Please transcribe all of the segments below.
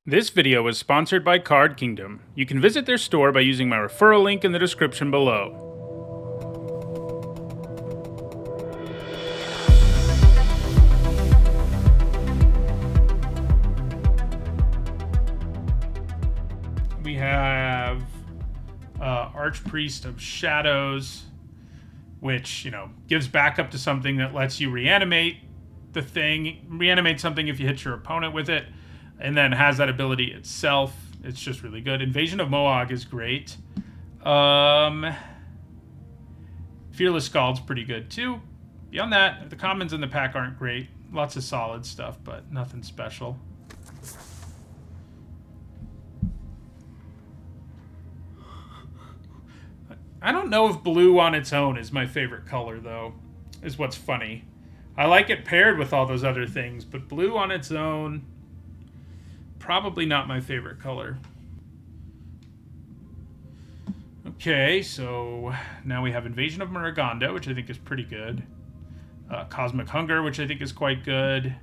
This video is sponsored by Card Kingdom. You can visit their store by using my referral link in the description below. We have Archpriest of Shadows, which, gives backup to something that lets you reanimate something if you hit your opponent with it. And then has that ability itself. It's just really good. Invasion of Moog is great. Fearless Scald's pretty good too. Beyond that, the commons in the pack aren't great. Lots of solid stuff, but nothing special. I don't know if blue on its own is my favorite color, though, is what's funny. I like it paired with all those other things, but blue on its own... probably not my favorite color. Okay, so now we have Invasion of Maragonda, which I think is pretty good. Cosmic Hunger, which I think is quite good.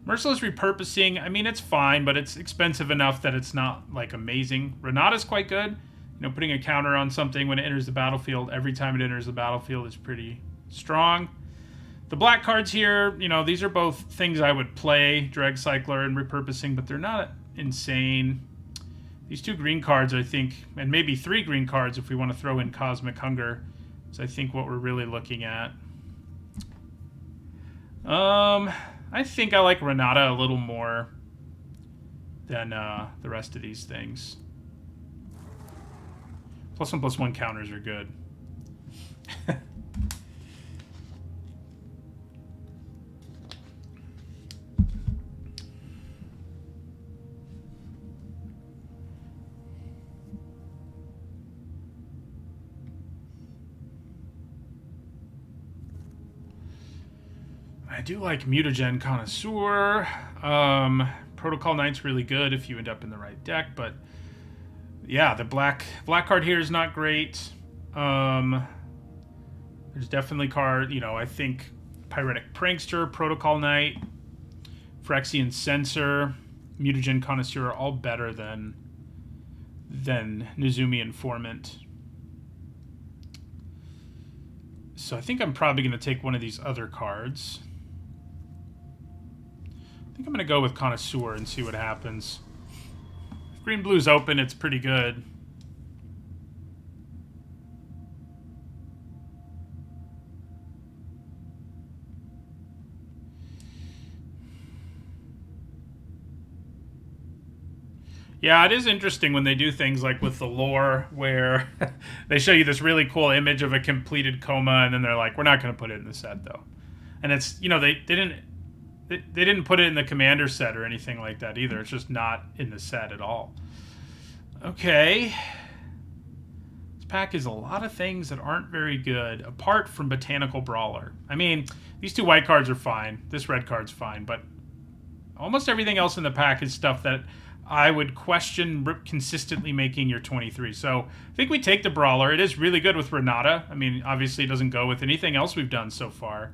Merciless Repurposing, I mean, it's fine, but it's expensive enough that it's not, amazing. Renata's quite good. Putting a counter on something when it enters the battlefield, every time it enters the battlefield is pretty strong. The black cards here, these are both things I would play, Drag Cycler and Repurposing, but they're not insane. These two green cards, I think, and maybe three green cards if we want to throw in Cosmic Hunger, is I think what we're really looking at. I think I like Renata a little more than the rest of these things. +1/+1 counters are good. I do like Mutagen Connoisseur. Protocol Knight's really good if you end up in the right deck, but yeah, the black card here is not great. There's definitely I think Pyretic Prankster, Protocol Knight, Phyrexian Censor, Mutagen Connoisseur are all better than Nezumi Informant. So I think I'm probably going to take one of these other cards. I think I'm going to go with Connoisseur and see what happens. If green-blue's open, it's pretty good. Yeah, it is interesting when they do things like with the lore where they show you this really cool image of a completed coma and then they're like, we're not going to put it in the set, though. And it's, they didn't put it in the commander set or anything like that either. It's just not in the set at all. Okay. This pack is a lot of things that aren't very good, apart from Botanical Brawler. I mean, these two white cards are fine. This red card's fine, but almost everything else in the pack is stuff that I would question consistently making your 23. So I think we take the Brawler. It is really good with Renata. I mean, obviously it doesn't go with anything else we've done so far.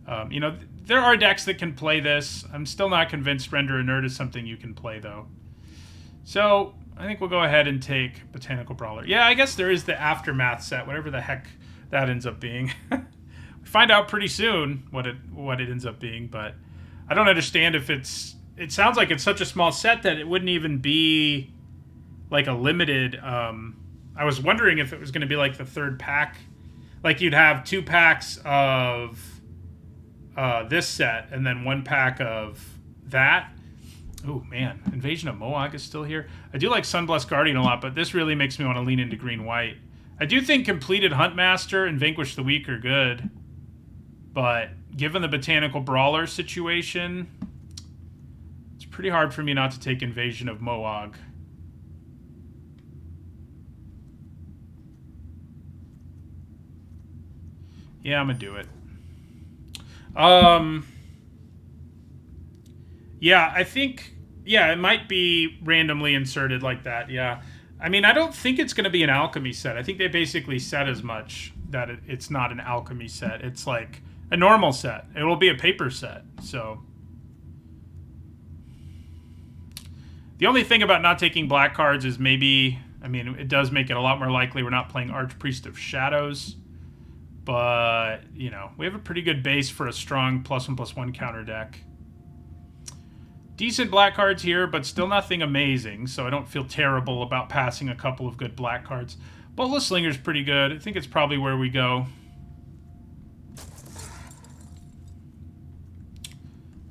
There are decks that can play this. I'm still not convinced Render Inert is something you can play, though. So I think we'll go ahead and take Botanical Brawler. Yeah, I guess there is the Aftermath set, whatever the heck that ends up being. We find out pretty soon what it ends up being, but I don't understand if it sounds like it's such a small set that it wouldn't even be like a limited... I was wondering if it was going to be like the third pack. Like you'd have 2 packs of this set and then 1 pack of that. Oh, man. Invasion of Moog is still here. I do like Sunblessed Guardian a lot, but this really makes me want to lean into green-white. I do think Completed Huntmaster and Vanquish the Weak are good, but given the Botanical Brawler situation... pretty hard for me not to take Invasion of Moog. Yeah, I'm gonna do it. Yeah, I think... yeah, it might be randomly inserted like that, yeah. I mean, I don't think it's gonna be an alchemy set. I think they basically said as much, that it's not an alchemy set. It's like a normal set. It will be a paper set, so... The only thing about not taking black cards is maybe, I mean, it does make it a lot more likely we're not playing Archpriest of Shadows. But, you know, we have a pretty good base for a strong +1/+1 counter deck. Decent black cards here, but still nothing amazing, so I don't feel terrible about passing a couple of good black cards. Bola Slinger's pretty good. I think it's probably where we go.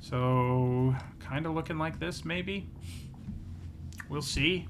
So, kind of looking like this, maybe. We'll see.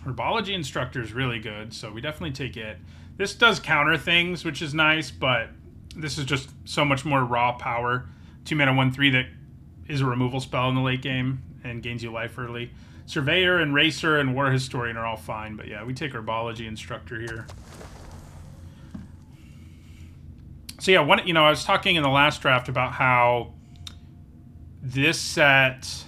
Herbology Instructor is really good, so we definitely take it. This does counter things, which is nice, but this is just so much more raw power. 2 mana, 1/3 that is a removal spell in the late game and gains you life early. Surveyor and Racer and War Historian are all fine, but yeah, we take Herbology Instructor here. So yeah, I was talking in the last draft about how this set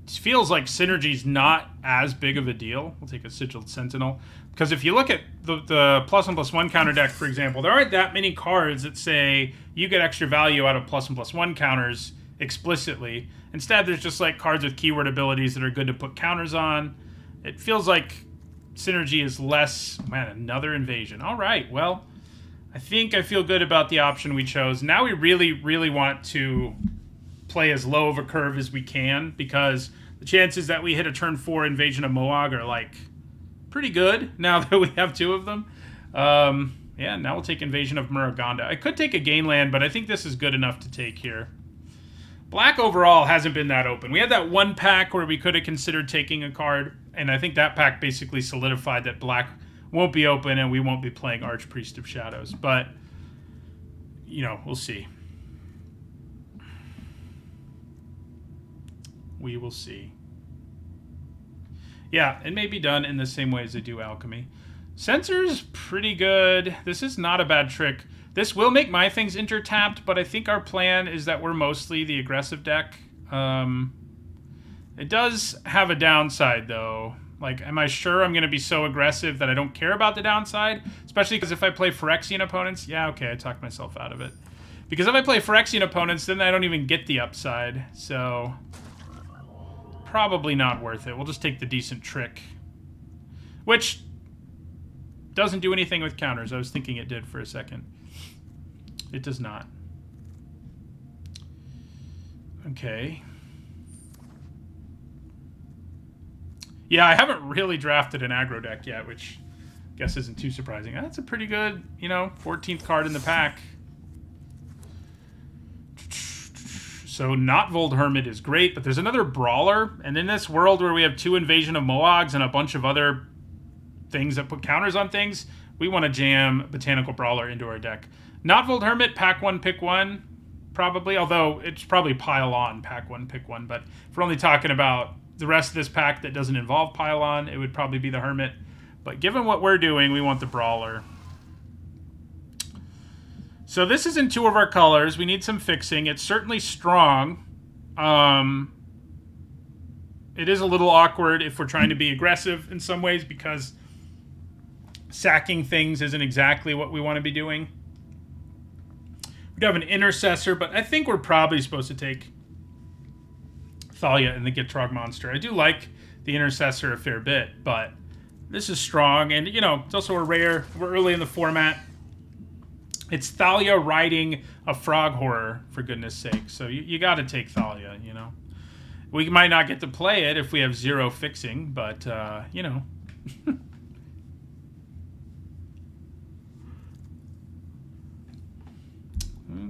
feels like Synergy's not as big of a deal. We'll take a Sigiled Sentinel. Because if you look at the +1/+1 counter deck, for example, there aren't that many cards that say you get extra value out of +1/+1 counters explicitly. Instead, there's just like cards with keyword abilities that are good to put counters on. It feels like Synergy is less... Man, another invasion. All right, well, I think I feel good about the option we chose. Now we really, really want to play as low of a curve as we can, because the chances that we hit a turn 4 Invasion of Moog are like pretty good now that we have 2 of them. Yeah, now we'll take Invasion of Muruganda. I could take a Gainland, but I think this is good enough to take here. Black overall hasn't been that open. We had that one pack where we could have considered taking a card, and I think that pack basically solidified that black won't be open and we won't be playing Archpriest of Shadows. But, you know, we'll see. We will see. Yeah, it may be done in the same way as they do Alchemy. Sensor's pretty good. This is not a bad trick. This will make my things intertapped, but I think our plan is that we're mostly the aggressive deck. It does have a downside, though. Like, am I sure I'm going to be so aggressive that I don't care about the downside? Especially because if I play Phyrexian opponents... Yeah, okay, I talked myself out of it. Because if I play Phyrexian opponents, then I don't even get the upside. So... probably not worth it. We'll just take the decent trick. Which doesn't do anything with counters. I was thinking it did for a second. It does not. Okay. Yeah, I haven't really drafted an aggro deck yet, which I guess isn't too surprising. That's a pretty good, 14th card in the pack. So Notvold Hermit is great, but there's another Brawler, and in this world where we have 2 Invasion of Moags and a bunch of other things that put counters on things, we want to jam Botanical Brawler into our deck. Notvold Hermit, pack 1, pick 1, probably, although it's probably pile on, pack 1, pick 1, but if we're only talking about the rest of this pack that doesn't involve pile on, it would probably be the Hermit. But given what we're doing, we want the Brawler. So this is in 2 of our colors. We need some fixing. It's certainly strong. It is a little awkward if we're trying to be aggressive in some ways because sacking things isn't exactly what we want to be doing. We do have an Intercessor, but I think we're probably supposed to take Thalia and the Gitrog Monster. I do like the Intercessor a fair bit, but this is strong. And, it's also a rare. We're early in the format. It's Thalia riding a frog horror, for goodness sake. So you got to take Thalia, We might not get to play it if we have 0 fixing, but,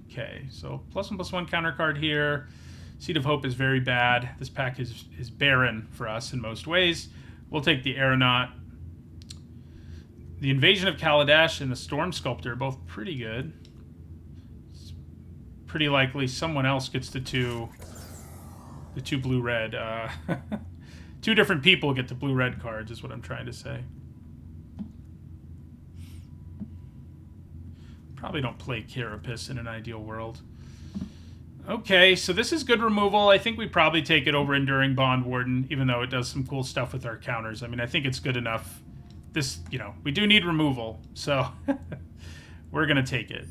Okay, so +1/+1 counter card here. Seed of Hope is very bad. This pack is barren for us in most ways. We'll take the Aeronaut. The Invasion of Kaladesh and the Storm Sculptor are both pretty good. It's pretty likely someone else gets the two blue-red. 2 different people get the blue-red cards is what I'm trying to say. Probably don't play Carapace in an ideal world. Okay, so this is good removal. I think we probably take it over Enduring Bond Warden, even though it does some cool stuff with our counters. I mean, I think it's good enough. This, you know, we do need removal, so we're going to take it.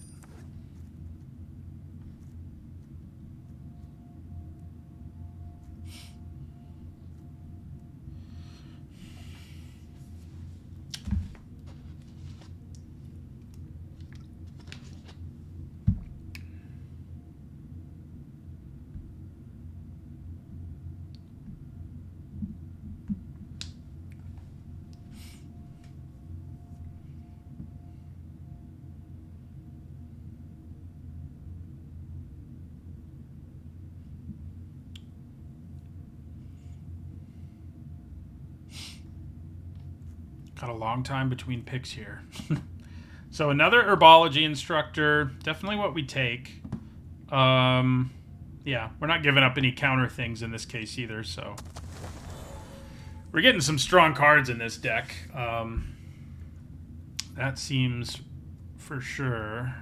Got a long time between picks here. So another herbology instructor, definitely what we take. Yeah, we're not giving up any counter things in this case either, so. We're getting some strong cards in this deck. That seems for sure.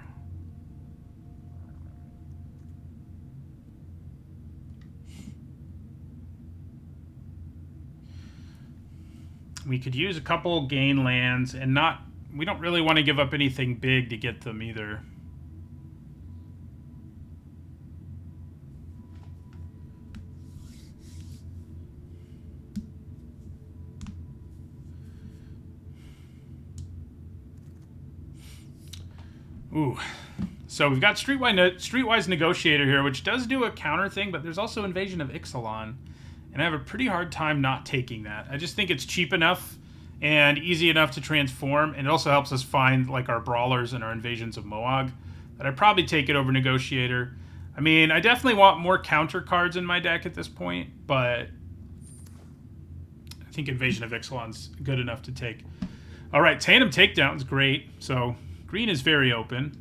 We could use a couple gain lands and not... We don't really want to give up anything big to get them either. Ooh. So we've got Streetwise Negotiator here, which does do a counter thing, but there's also Invasion of Ixalan. And I have a pretty hard time not taking that. I just think it's cheap enough and easy enough to transform, and it also helps us find like our Brawlers and our Invasions of Moag, that I'd probably take it over Negotiator. I mean, I definitely want more counter cards in my deck at this point, but I think Invasion of Ixalan's good enough to take. All right, Tandem Takedown's great. So green is very open.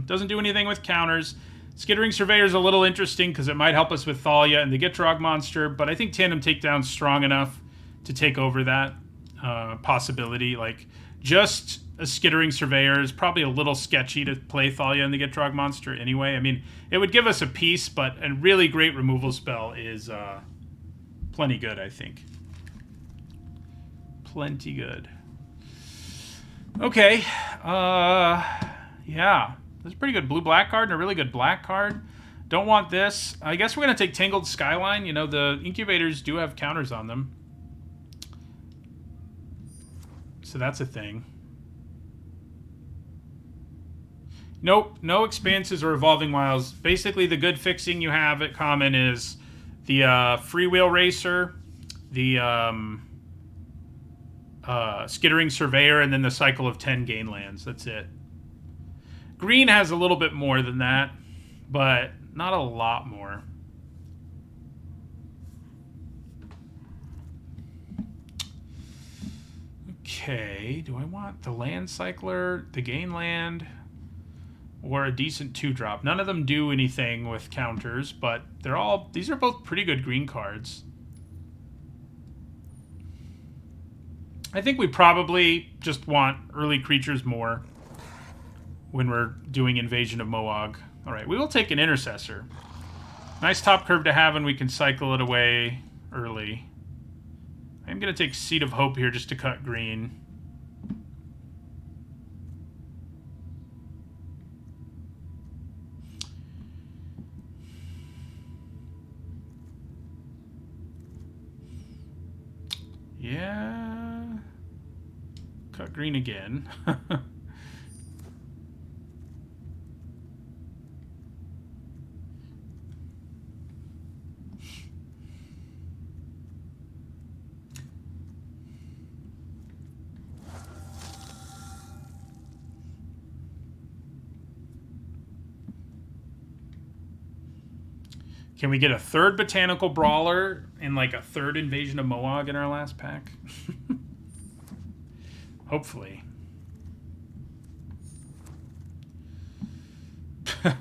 Doesn't do anything with counters. Skittering Surveyor's a little interesting because it might help us with Thalia and the Gitrog monster, but I think Tandem Takedown's strong enough to take over that possibility. Like, just a Skittering Surveyor is probably a little sketchy to play Thalia and the Gitrog monster anyway. I mean, it would give us a piece, but a really great removal spell is plenty good, I think. Plenty good. Okay. Yeah. That's a pretty good blue-black card and a really good black card. Don't want this. I guess we're going to take Tangled Skyline. You know, the Incubators do have counters on them. So that's a thing. Nope, no Expanses or Evolving Wilds. Basically, the good fixing you have at common is the Freewheel Racer, the Skittering Surveyor, and then the cycle of 10 gain lands. That's it. Green has a little bit more than that, but not a lot more. Okay, do I want the Land Cycler, the Gain Land, or a decent 2-drop? None of them do anything with counters, but these are both pretty good green cards. I think we probably just want early creatures more when we're doing Invasion of Moag. All right, we will take an Intercessor. Nice top curve to have, and we can cycle it away early. I'm going to take Seed of Hope here just to cut green. Yeah. Cut green again. Can we get a third Botanical Brawler and like a third Invasion of Moag in our last pack? Hopefully.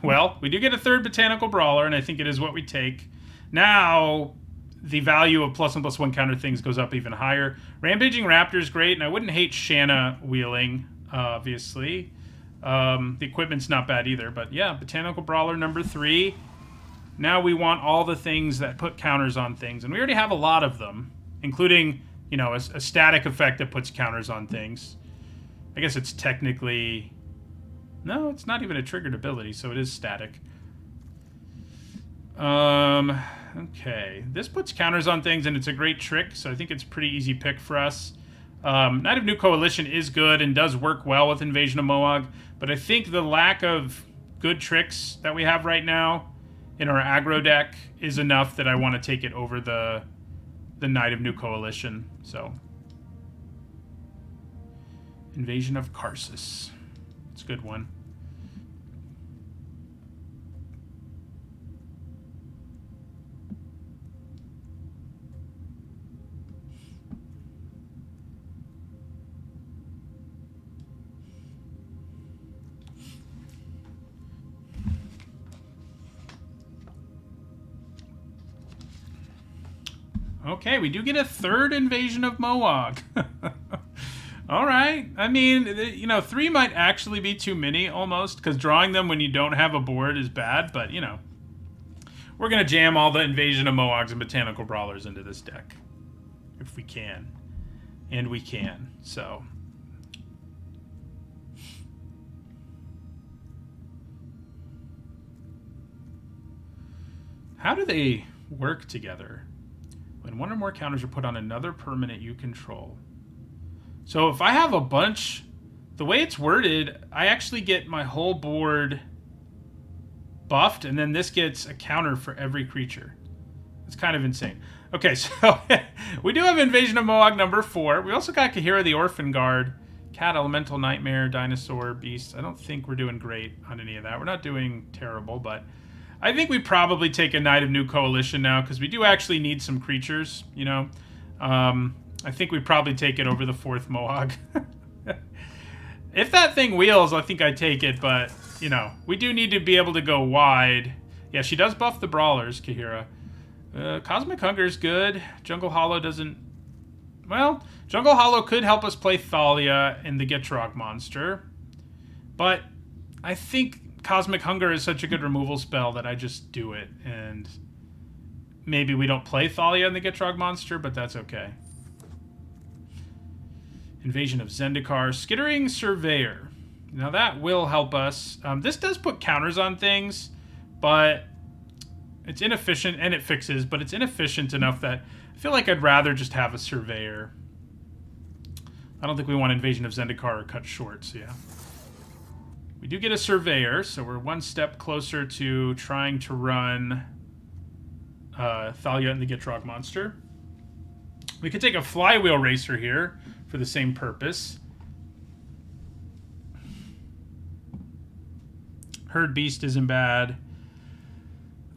Well, we do get a third Botanical Brawler, and I think it is what we take. Now, the value of +1/+1 counter things goes up even higher. Rampaging Raptor is great, and I wouldn't hate Shanna wheeling, obviously. The equipment's not bad either, but yeah, Botanical Brawler number 3. Now we want all the things that put counters on things, and we already have a lot of them, including, you know, a static effect that puts counters on things. I guess it's technically... No, it's not even a triggered ability, so it is static. Okay. This puts counters on things, and it's a great trick, so I think it's a pretty easy pick for us. Knight of New Coalition is good and does work well with Invasion of Moog, but I think the lack of good tricks that we have right now in our aggro deck is enough that I want to take it over the Knight of New Coalition. So, Invasion of Karsus. It's a good one. Okay, we do get a third Invasion of Moog. All right. I mean, you know, 3 might actually be too many almost, because drawing them when you don't have a board is bad, but, you know. We're going to jam all the Invasion of Moags and Botanical Brawlers into this deck. If we can. And we can, so... How do they work together? When one or more counters are put on another permanent you control. So if I have a bunch, the way it's worded, I actually get my whole board buffed, and then this gets a counter for every creature. It's kind of insane. Okay, so we do have Invasion of Moog number 4. We also got Kahira the Orphan Guard, Cat, Elemental, Nightmare, Dinosaur, Beast. I don't think we're doing great on any of that. We're not doing terrible, but... I think we probably take a Knight of New Coalition now, because we do actually need some creatures, you know. I think we probably take it over the 4th Moog. If that thing wheels, I think I take it, but, you know, we do need to be able to go wide. Yeah, she does buff the Brawlers, Kahira. Cosmic Hunger's good. Jungle Hollow doesn't... Well, Jungle Hollow could help us play Thalia and the Gitrog monster. But I think... Cosmic Hunger is such a good removal spell that I just do it, and maybe we don't play Thalia and the Gitrog monster, but that's okay. Invasion of Zendikar. Skittering Surveyor. Now that will help us. This does put counters on things, but it's inefficient, and it fixes, but it's inefficient enough that I feel like I'd rather just have a Surveyor. I don't think we want Invasion of Zendikar or cut short, so yeah. We do get a Surveyor, so we're one step closer to trying to run Thalia and the Gitrog monster. We could take a Flywheel Racer here for the same purpose. Herd Beast isn't bad.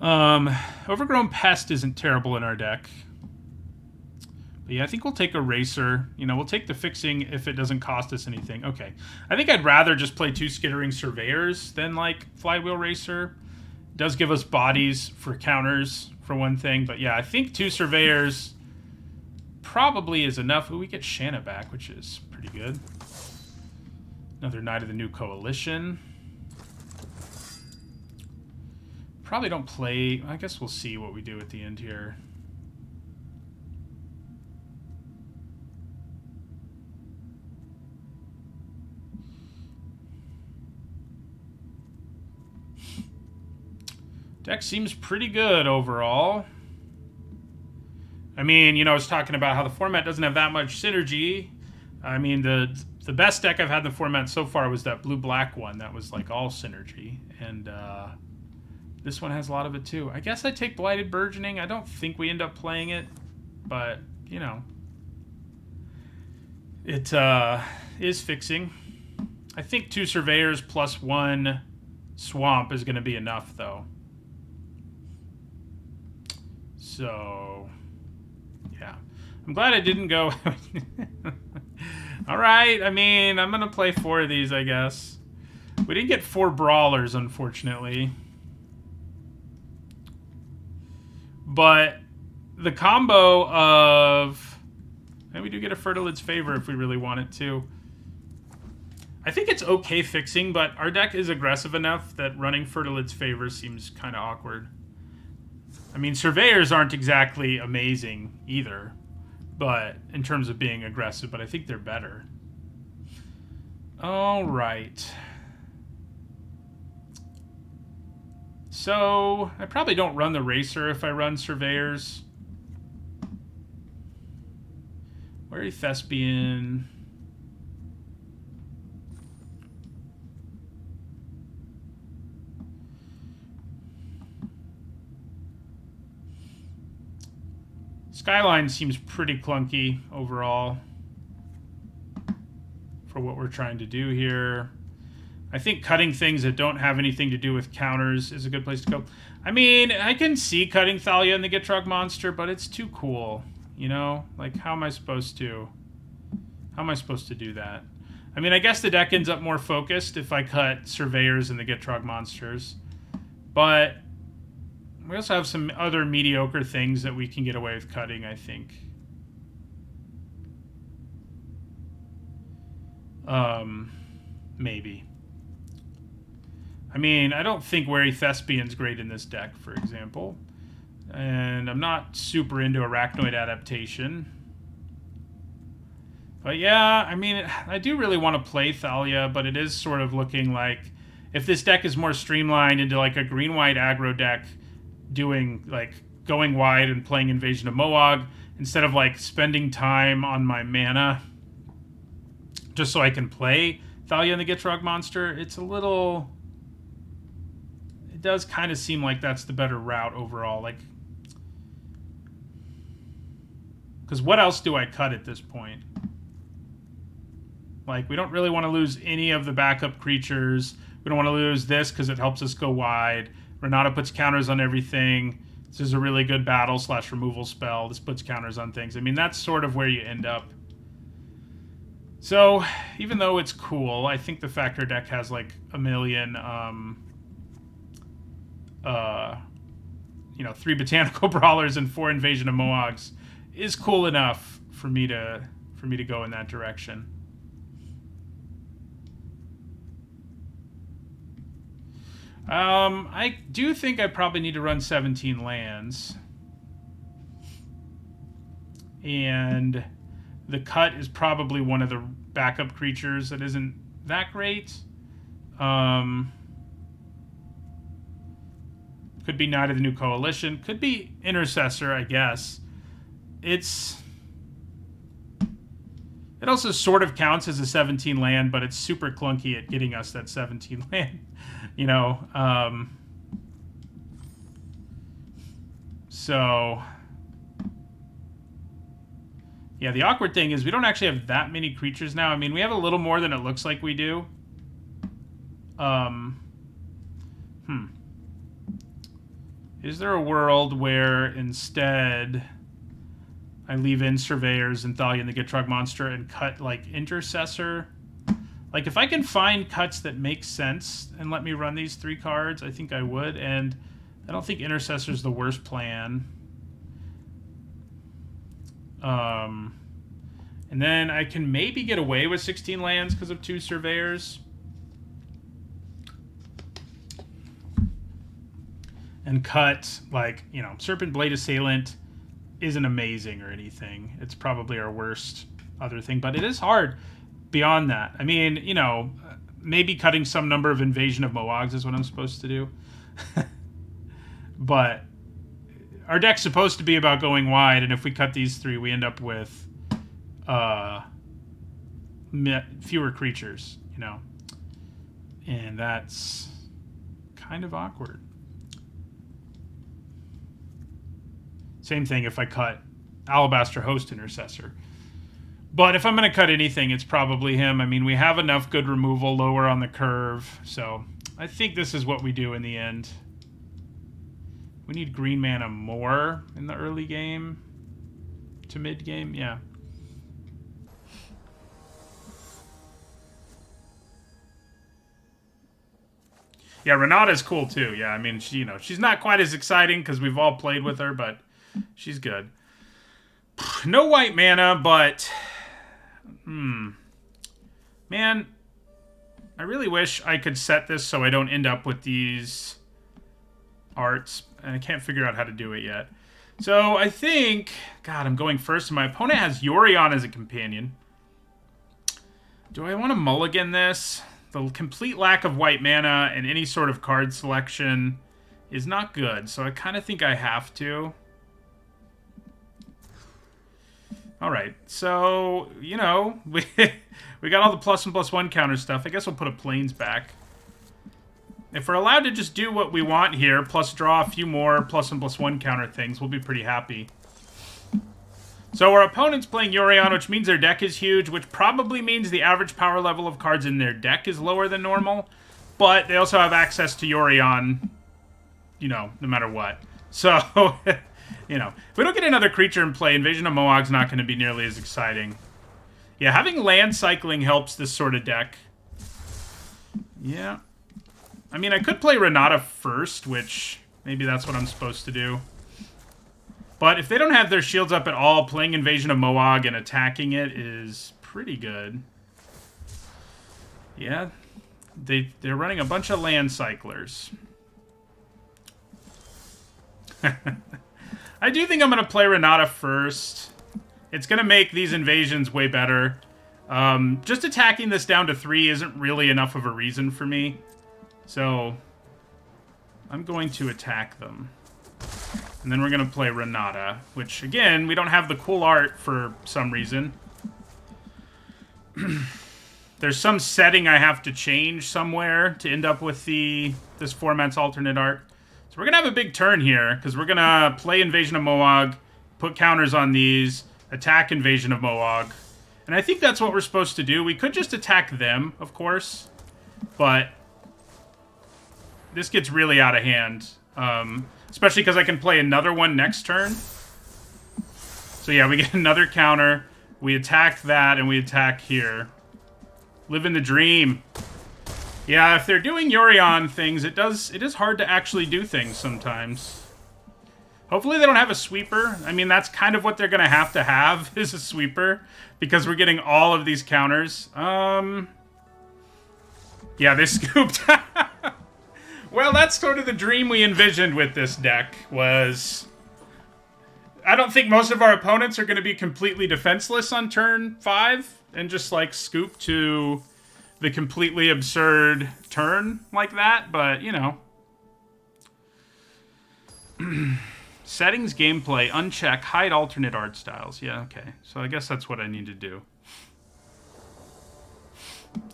Overgrown Pest isn't terrible in our deck. But yeah, I think we'll take a Racer. You know, we'll take the fixing if it doesn't cost us anything. Okay. I think I'd rather just play 2 Skittering Surveyors than, like, Flywheel Racer. It does give us bodies for counters, for one thing. But yeah, I think 2 Surveyors probably is enough. Ooh, we get Shanna back, which is pretty good. Another Knight of the New Coalition. Probably don't play... I guess we'll see what we do at the end here. Deck seems pretty good overall. I mean, you know, I was talking about how the format doesn't have that much synergy. I mean, the best deck I've had in the format so far was that blue-black one. That was, like, all synergy. And this one has a lot of it, too. I guess I take Blighted Burgeoning. I don't think we end up playing it. But, you know. It is fixing. I think 2 Surveyors plus 1 Swamp is going to be enough, though. So, yeah. I'm glad I didn't go... Alright, I mean, I'm going to play 4 of these, I guess. We didn't get 4 Brawlers, unfortunately. But the combo of... Maybe we do get a Fertilid's Favor if we really want it to. I think it's okay fixing, but our deck is aggressive enough that running Fertilid's Favor seems kind of awkward. I mean, Surveyors aren't exactly amazing either, but in terms of being aggressive, but I think they're better. All right. So, I probably don't run the Racer if I run Surveyors. Wary Thespian. Skyline seems pretty clunky overall for what we're trying to do here. I think cutting things that don't have anything to do with counters is a good place to go. I mean, I can see cutting Thalia and the Gitrog monster, but it's too cool, you know? Like, how am I supposed to do that? I mean, I guess the deck ends up more focused if I cut Surveyors and the Gitrog monsters, but we also have some other mediocre things that we can get away with cutting, I think. Maybe. I mean, I don't think Wary Thespian's great in this deck, for example. And I'm not super into Arachnoid Adaptation. But yeah, I mean, I do really want to play Thalia, but it is sort of looking like if this deck is more streamlined into like a green-white aggro deck, doing like going wide and playing Invasion of Moog instead of like spending time on my mana just so I can play Thalia and the Gitrog monster, it's a little, it does kind of seem like that's the better route overall. Like, because what else do I cut at this point? Like, we don't really want to lose any of the backup creatures. We don't want to lose this because it helps us go wide. Renata puts counters on everything. This is a really good battle / removal spell. This puts counters on things. I mean, that's sort of where you end up. So, even though it's cool, I think the Factor deck has like a million, 3 Botanical Brawlers and 4 Invasion of Moags is cool enough for me to go in that direction. I do think I probably need to run 17 lands. And the cut is probably one of the backup creatures that isn't that great. Could be Knight of the New Coalition. Could be Intercessor, I guess. It also sort of counts as a 17 land, but it's super clunky at getting us that 17 land. You know, so yeah, the awkward thing is we don't actually have that many creatures now. I mean, we have a little more than it looks like we do. Is there a world where instead I leave in Surveyors and Thalia and the Gitrog monster and cut like Intercessor? Like, if I can find cuts that make sense and let me run these 3 cards, I think I would. And I don't think Intercessor's the worst plan. And then I can maybe get away with 16 lands because of 2 Surveyors. And cut, like, you know, Serpent Blade Assailant isn't amazing or anything. It's probably our worst other thing, but it is hard. Beyond that, I mean, you know, maybe cutting some number of Invasion of Moags is what I'm supposed to do. But our deck's supposed to be about going wide, and if we cut these 3, we end up with fewer creatures, you know. And that's kind of awkward. Same thing if I cut Alabaster Host Intercessor. But if I'm going to cut anything, it's probably him. I mean, we have enough good removal lower on the curve. So I think this is what we do in the end. We need green mana more in the early game to mid game. Yeah. Yeah, Renata's cool too. Yeah, I mean, she, you know, she's not quite as exciting because we've all played with her, but she's good. No white mana, but... Man, I really wish I could set this so I don't end up with these arts, and I can't figure out how to do it yet. So I think, God, I'm going first, and my opponent has Yorion as a companion. Do I want to mulligan this? The complete lack of white mana and any sort of card selection is not good, so I kind of think I have to. Alright, so, you know, we got all the plus and plus one counter stuff. I guess we'll put a Plains back. If we're allowed to just do what we want here, plus draw a few more plus and plus one counter things, we'll be pretty happy. So our opponent's playing Yorion, which means their deck is huge, which probably means the average power level of cards in their deck is lower than normal. But they also have access to Yorion, you know, no matter what. So, you know, if we don't get another creature in play, Invasion of Moog's not going to be nearly as exciting. Yeah, having land cycling helps this sort of deck. Yeah. I mean, I could play Renata first, which maybe that's what I'm supposed to do. But if they don't have their shields up at all, playing Invasion of Moog and attacking it is pretty good. Yeah, they're running a bunch of land cyclers. I do think I'm going to play Renata first. It's going to make these invasions way better. Just attacking this down to 3 isn't really enough of a reason for me. So, I'm going to attack them. And then we're going to play Renata, which, again, we don't have the cool art for some reason. There's some setting I have to change somewhere to end up with this format's alternate art. So we're going to have a big turn here, because we're going to play Invasion of Moog, put counters on these, attack Invasion of Moog. And I think that's what we're supposed to do. We could just attack them, of course, but this gets really out of hand. Especially because I can play another one next turn. So yeah, we get another counter. We attack that, and we attack here. Living the dream. Yeah, if they're doing Yorion things, it is hard to actually do things sometimes. Hopefully they don't have a sweeper. I mean, that's kind of what they're going to have, is a sweeper. Because we're getting all of these counters. Yeah, they scooped. Well, that's sort of the dream we envisioned with this deck, was... I don't think most of our opponents are going to be completely defenseless on turn 5, and just, like, scoop to the completely absurd turn like that, but, you know. Settings, gameplay, uncheck, hide alternate art styles. Yeah, okay. So I guess that's what I need to do.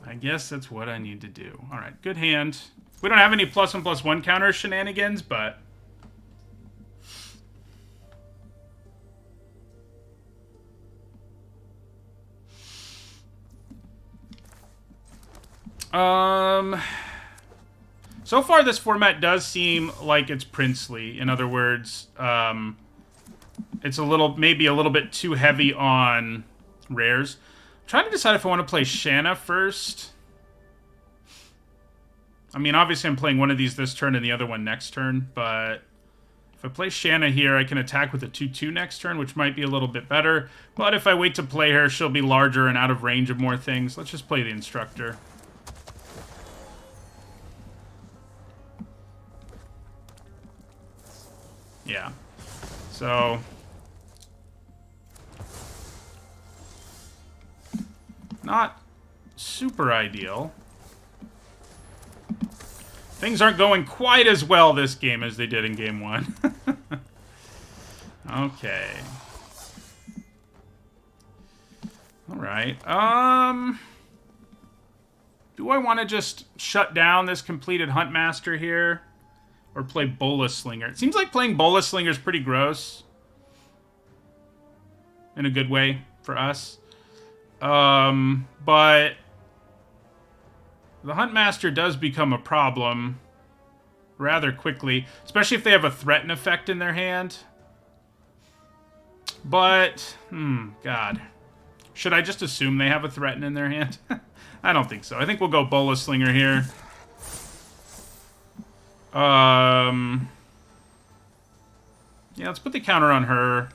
Alright, good hand. We don't have any plus and plus one counter shenanigans, but... So far this format does seem like it's princely. In other words, it's maybe a little bit too heavy on rares. I'm trying to decide if I want to play Shanna first. I mean, obviously I'm playing one of these this turn and the other one next turn, but if I play Shanna here, I can attack with a 2/2 next turn, which might be a little bit better. But if I wait to play her, she'll be larger and out of range of more things. Let's just play the Instructor. Yeah. So... not super ideal. Things aren't going quite as well this game as they did in game 1. Okay. Alright. Do I want to just shut down this completed Huntmaster here? Or play Bola Slinger? It seems like playing Bola Slinger is pretty gross. In a good way for us. But the Huntmaster does become a problem rather quickly, especially if they have a threaten effect in their hand. But, God. Should I just assume they have a threaten in their hand? I don't think so. I think we'll go Bola Slinger here. Yeah, let's put the counter on her.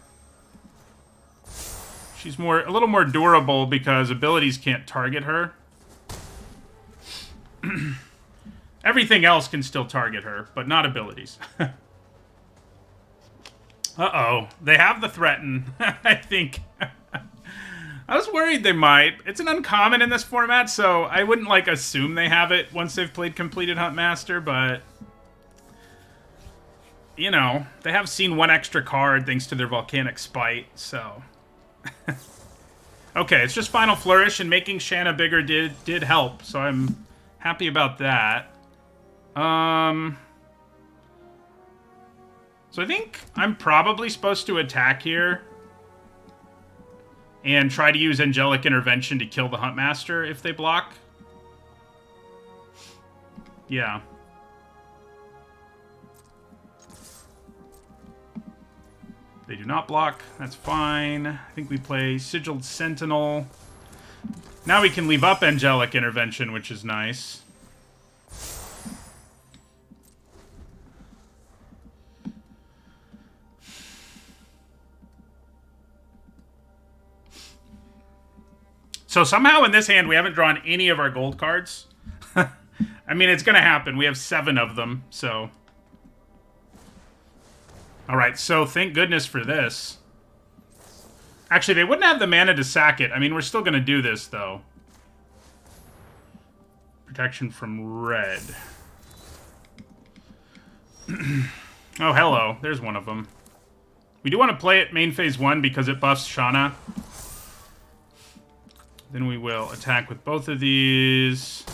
She's a little more durable because abilities can't target her. Everything else can still target her, but not abilities. Uh-oh. They have the threaten, I think. I was worried they might. It's an uncommon in this format, so I wouldn't, like, assume they have it once they've played Completed Huntmaster, but... You know, they have seen one extra card thanks to their Volcanic Spite, so... Okay, it's just Final Flourish, and making Shanna bigger did help, so I'm happy about that. So I think I'm probably supposed to attack here and try to use Angelic Intervention to kill the Huntmaster if they block. Yeah. They do not block. That's fine. I think we play Sigiled Sentinel. Now we can leave up Angelic Intervention, which is nice. So somehow in this hand, we haven't drawn any of our gold cards. I mean, it's going to happen. We have 7 of them, so... Alright, so thank goodness for this. Actually, they wouldn't have the mana to sack it. I mean, we're still going to do this, though. Protection from red. Oh, hello. There's one of them. We do want to play it main phase 1 because it buffs Shanna. Then we will attack with both of these.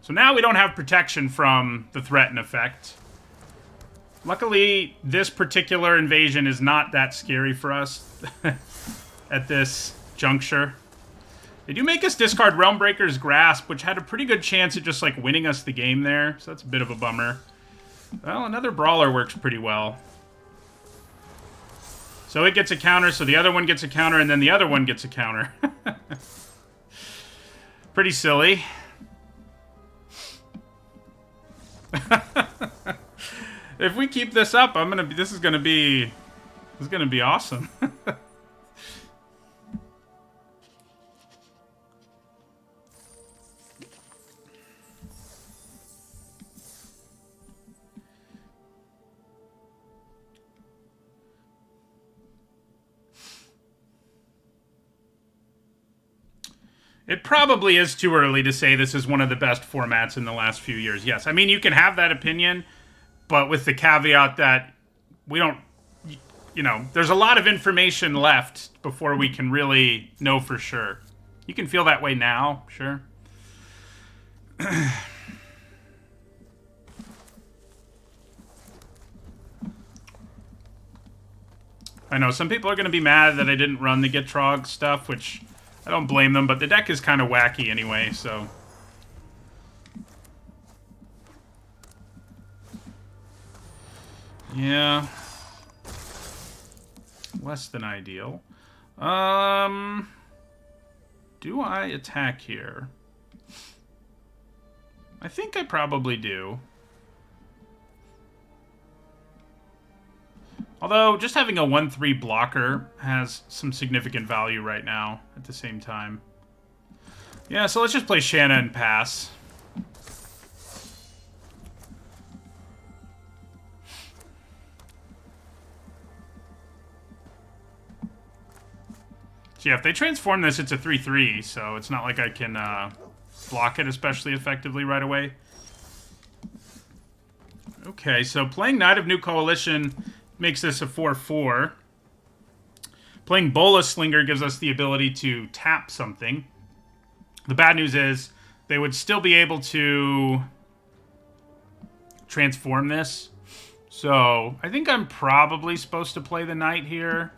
So now we don't have protection from the threaten effect. Luckily, this particular invasion is not that scary for us at this juncture. They do make us discard Realmbreaker's Grasp, which had a pretty good chance at just, like, winning us the game there. So that's a bit of a bummer. Well, another Brawler works pretty well. So it gets a counter, so the other one gets a counter, and then the other one gets a counter. Pretty silly. If we keep this up, this is gonna be awesome. It probably is too early to say this is one of the best formats in the last few years. Yes, I mean, you can have that opinion, but with the caveat that we don't, you know, there's a lot of information left before we can really know for sure. You can feel that way now, sure. I know, some people are going to be mad that I didn't run the Gitrog stuff, which... I don't blame them, but the deck is kind of wacky anyway, so... Yeah. Less than ideal. Do I attack here? I think I probably do. Although, just having a 1/3 blocker has some significant value right now at the same time. Yeah, so let's just play Shanna and pass. So yeah, if they transform this, it's a 3/3, so it's not like I can block it especially effectively right away. Okay, so playing Knight of New Coalition... makes this a 4/4. Playing Bola Slinger gives us the ability to tap something. The bad news is they would still be able to transform this. So I think I'm probably supposed to play the Knight here,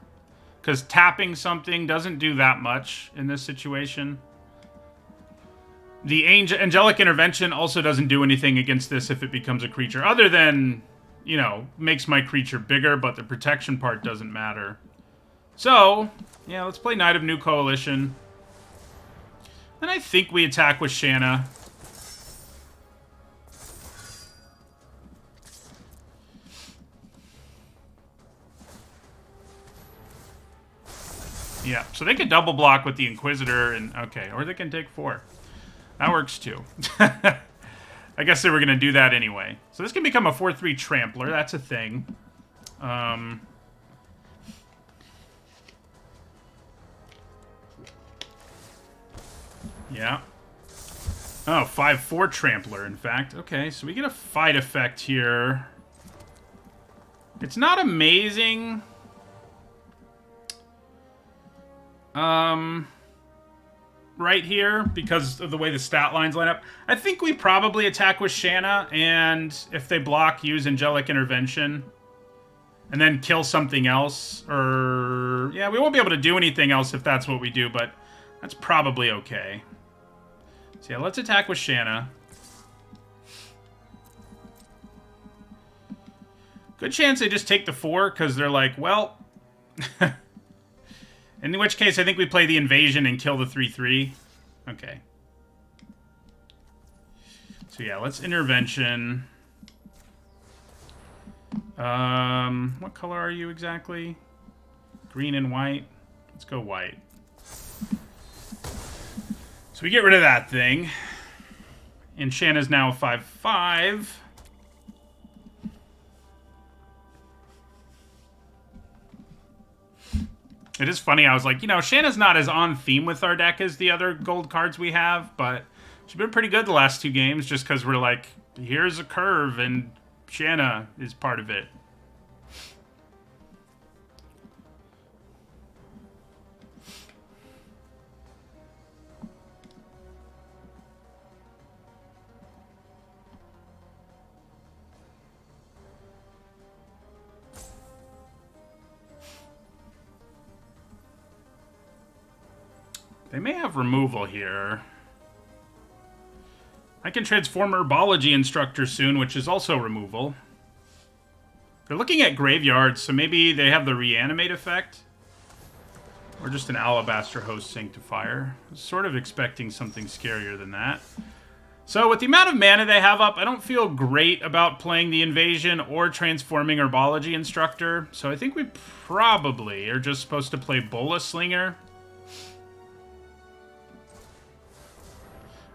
because tapping something doesn't do that much in this situation. The Angelic Intervention also doesn't do anything against this if it becomes a creature, other than... you know, makes my creature bigger, but the protection part doesn't matter. So, yeah, let's play Knight of New Coalition. And I think we attack with Shanna. Yeah, so they could double block with the Inquisitor, and okay, or they can take 4. That works too. I guess they were going to do that anyway. So this can become a 4-3 Trampler. That's a thing. Yeah. Oh, 5-4 Trampler, in fact. Okay, so we get a fight effect here. It's not amazing. Right here, because of the way the stat lines line up. I think we probably attack with Shanna, and if they block, use Angelic Intervention. And then kill something else. Or, yeah, we won't be able to do anything else if that's what we do, but that's probably okay. So yeah, let's attack with Shanna. Good chance they just take the 4, because they're like, well... In which case, I think we play the Invasion and kill the 3-3. Okay. So yeah, let's Intervention. What color are you exactly? Green and white? Let's go white. So we get rid of that thing. And Shanna's now a 5-5. It is funny, I was like, you know, Shanna's not as on theme with our deck as the other gold cards we have, but she's been pretty good the last 2 games just because we're like, here's a curve and Shanna is part of it. They may have removal here. I can transform Herbology Instructor soon, which is also removal. They're looking at graveyards, so maybe they have the Reanimate effect. Or just an Alabaster Host Sanctifier. I was sort of expecting something scarier than that. So with the amount of mana they have up, I don't feel great about playing the Invasion or transforming Herbology Instructor. So I think we probably are just supposed to play Bola Slinger.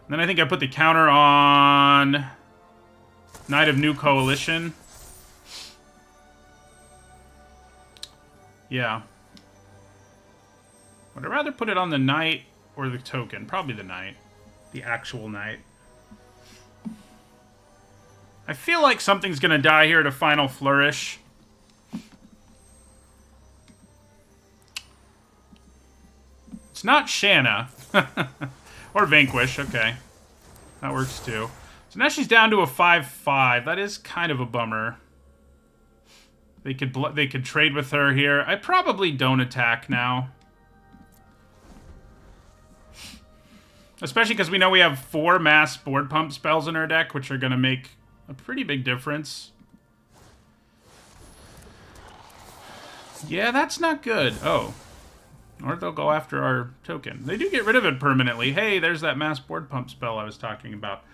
And then I think I put the counter on Knight of New Coalition. Yeah. Would I rather put it on the Knight or the token? Probably the Knight. The actual Knight. I feel like something's going to die here at a Final Flourish. It's not Shanna. Or Vanquish, okay. That works too. So now she's down to a 5-5. That is kind of a bummer. They could trade with her here. I probably don't attack now. Especially because we know we have 4 mass board pump spells in our deck, which are going to make a pretty big difference. Yeah, that's not good. Oh. Or they'll go after our token. They do get rid of it permanently. Hey, there's that mass board pump spell I was talking about.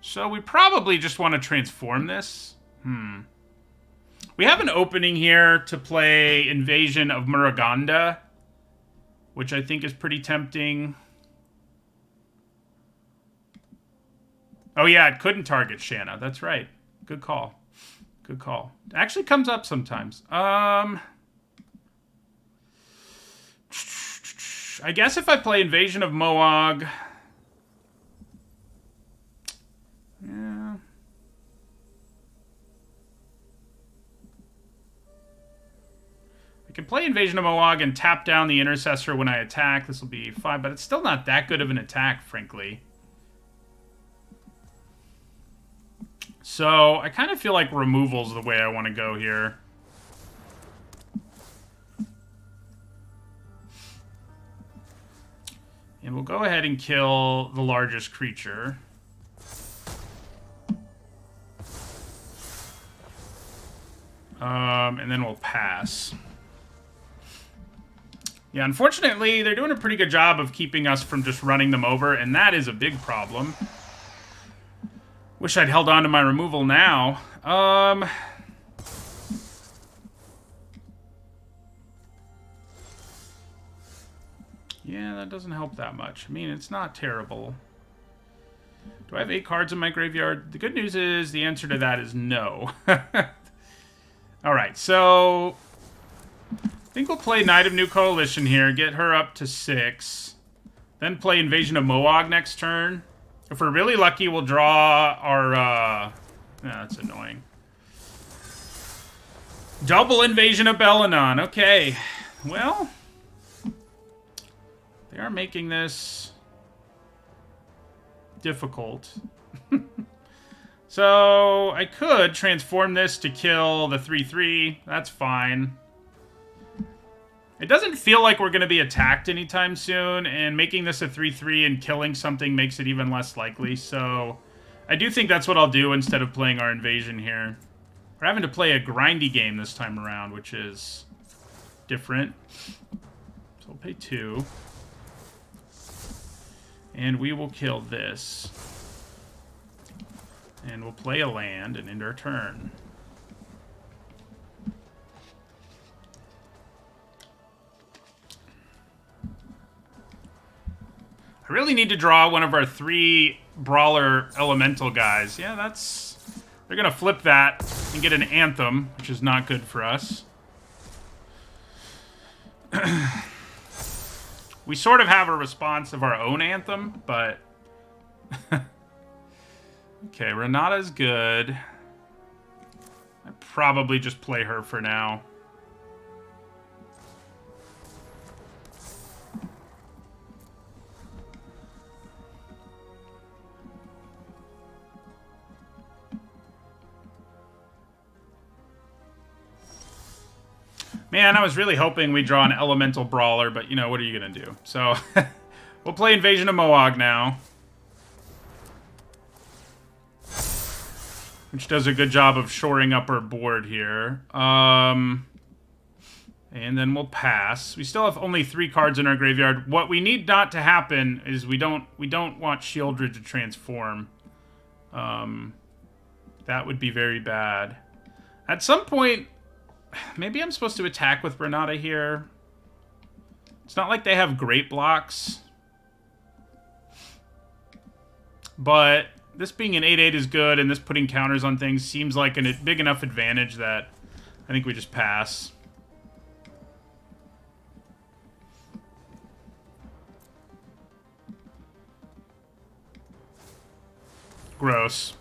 So we probably just want to transform this. We have an opening here to play Invasion of Muruganda, which I think is pretty tempting. Oh yeah, it couldn't target Shanna. That's right. Good call. Good call. It actually comes up sometimes. I guess if I play Invasion of Moog... Yeah. I can play Invasion of Moog and tap down the Intercessor when I attack. This will be fine, but it's still not that good of an attack, frankly. So, I kind of feel like removal's the way I want to go here. And we'll go ahead and kill the largest creature. And then we'll pass. Yeah, unfortunately, they're doing a pretty good job of keeping us from just running them over, and that is a big problem. Wish I'd held on to my removal now. Yeah, that doesn't help that much. I mean, it's not terrible. Do I have 8 cards in my graveyard? The good news is the answer to that is no. Alright, so I think we'll play Knight of New Coalition here, get her up to 6. Then play Invasion of Moog next turn. If we're really lucky, we'll draw our... that's annoying. Double Invasion of Belenon. Okay. Well, they are making this difficult. So, I could transform this to kill the 3/3. That's fine. It doesn't feel like we're going to be attacked anytime soon, and making this a 3/3 and killing something makes it even less likely, so I do think that's what I'll do instead of playing our invasion here. We're having to play a grindy game this time around, which is different. So we'll pay 2. And we will kill this. And we'll play a land and end our turn. I really need to draw one of our 3 Brawler Elemental guys. Yeah, that's... They're going to flip that and get an Anthem, which is not good for us. We sort of have a response of our own Anthem, but... Okay, Renata's good. I'd probably just play her for now. Man, I was really hoping we'd draw an Elemental Brawler, but, you know, what are you going to do? So, we'll play Invasion of Moog now. Which does a good job of shoring up our board here. And then we'll pass. We still have only 3 cards in our graveyard. What we need not to happen is we don't want Shieldred to transform. That would be very bad. At some point... Maybe I'm supposed to attack with Renata here. It's not like they have great blocks. But this being an 8/8 is good, and this putting counters on things seems like a big enough advantage that I think we just pass. Gross.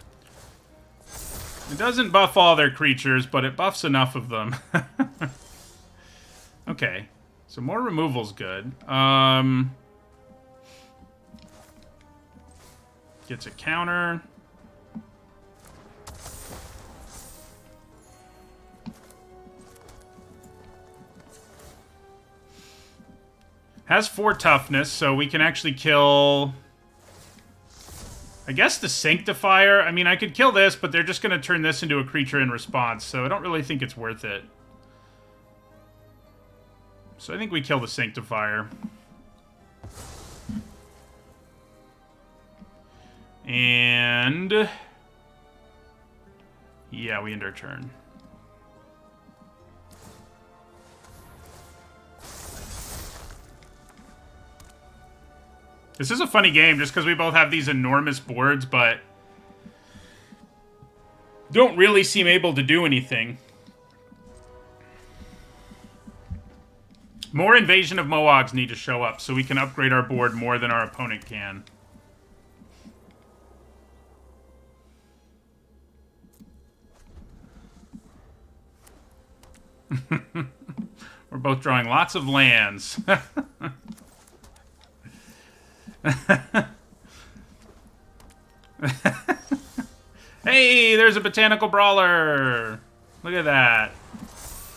It doesn't buff all their creatures, but it buffs enough of them. Okay. So more removal's good. Gets a counter. Has 4 toughness, so we can actually kill... I guess the Sanctifier. I mean, I could kill this, but they're just going to turn this into a creature in response, so I don't really think it's worth it. So I think we kill the Sanctifier. And... yeah, we end our turn. This is a funny game just because we both have these enormous boards, but don't really seem able to do anything. More Invasion of Moags need to show up so we can upgrade our board more than our opponent can. We're both drawing lots of lands. Hey, there's a Botanical Brawler. Look at that.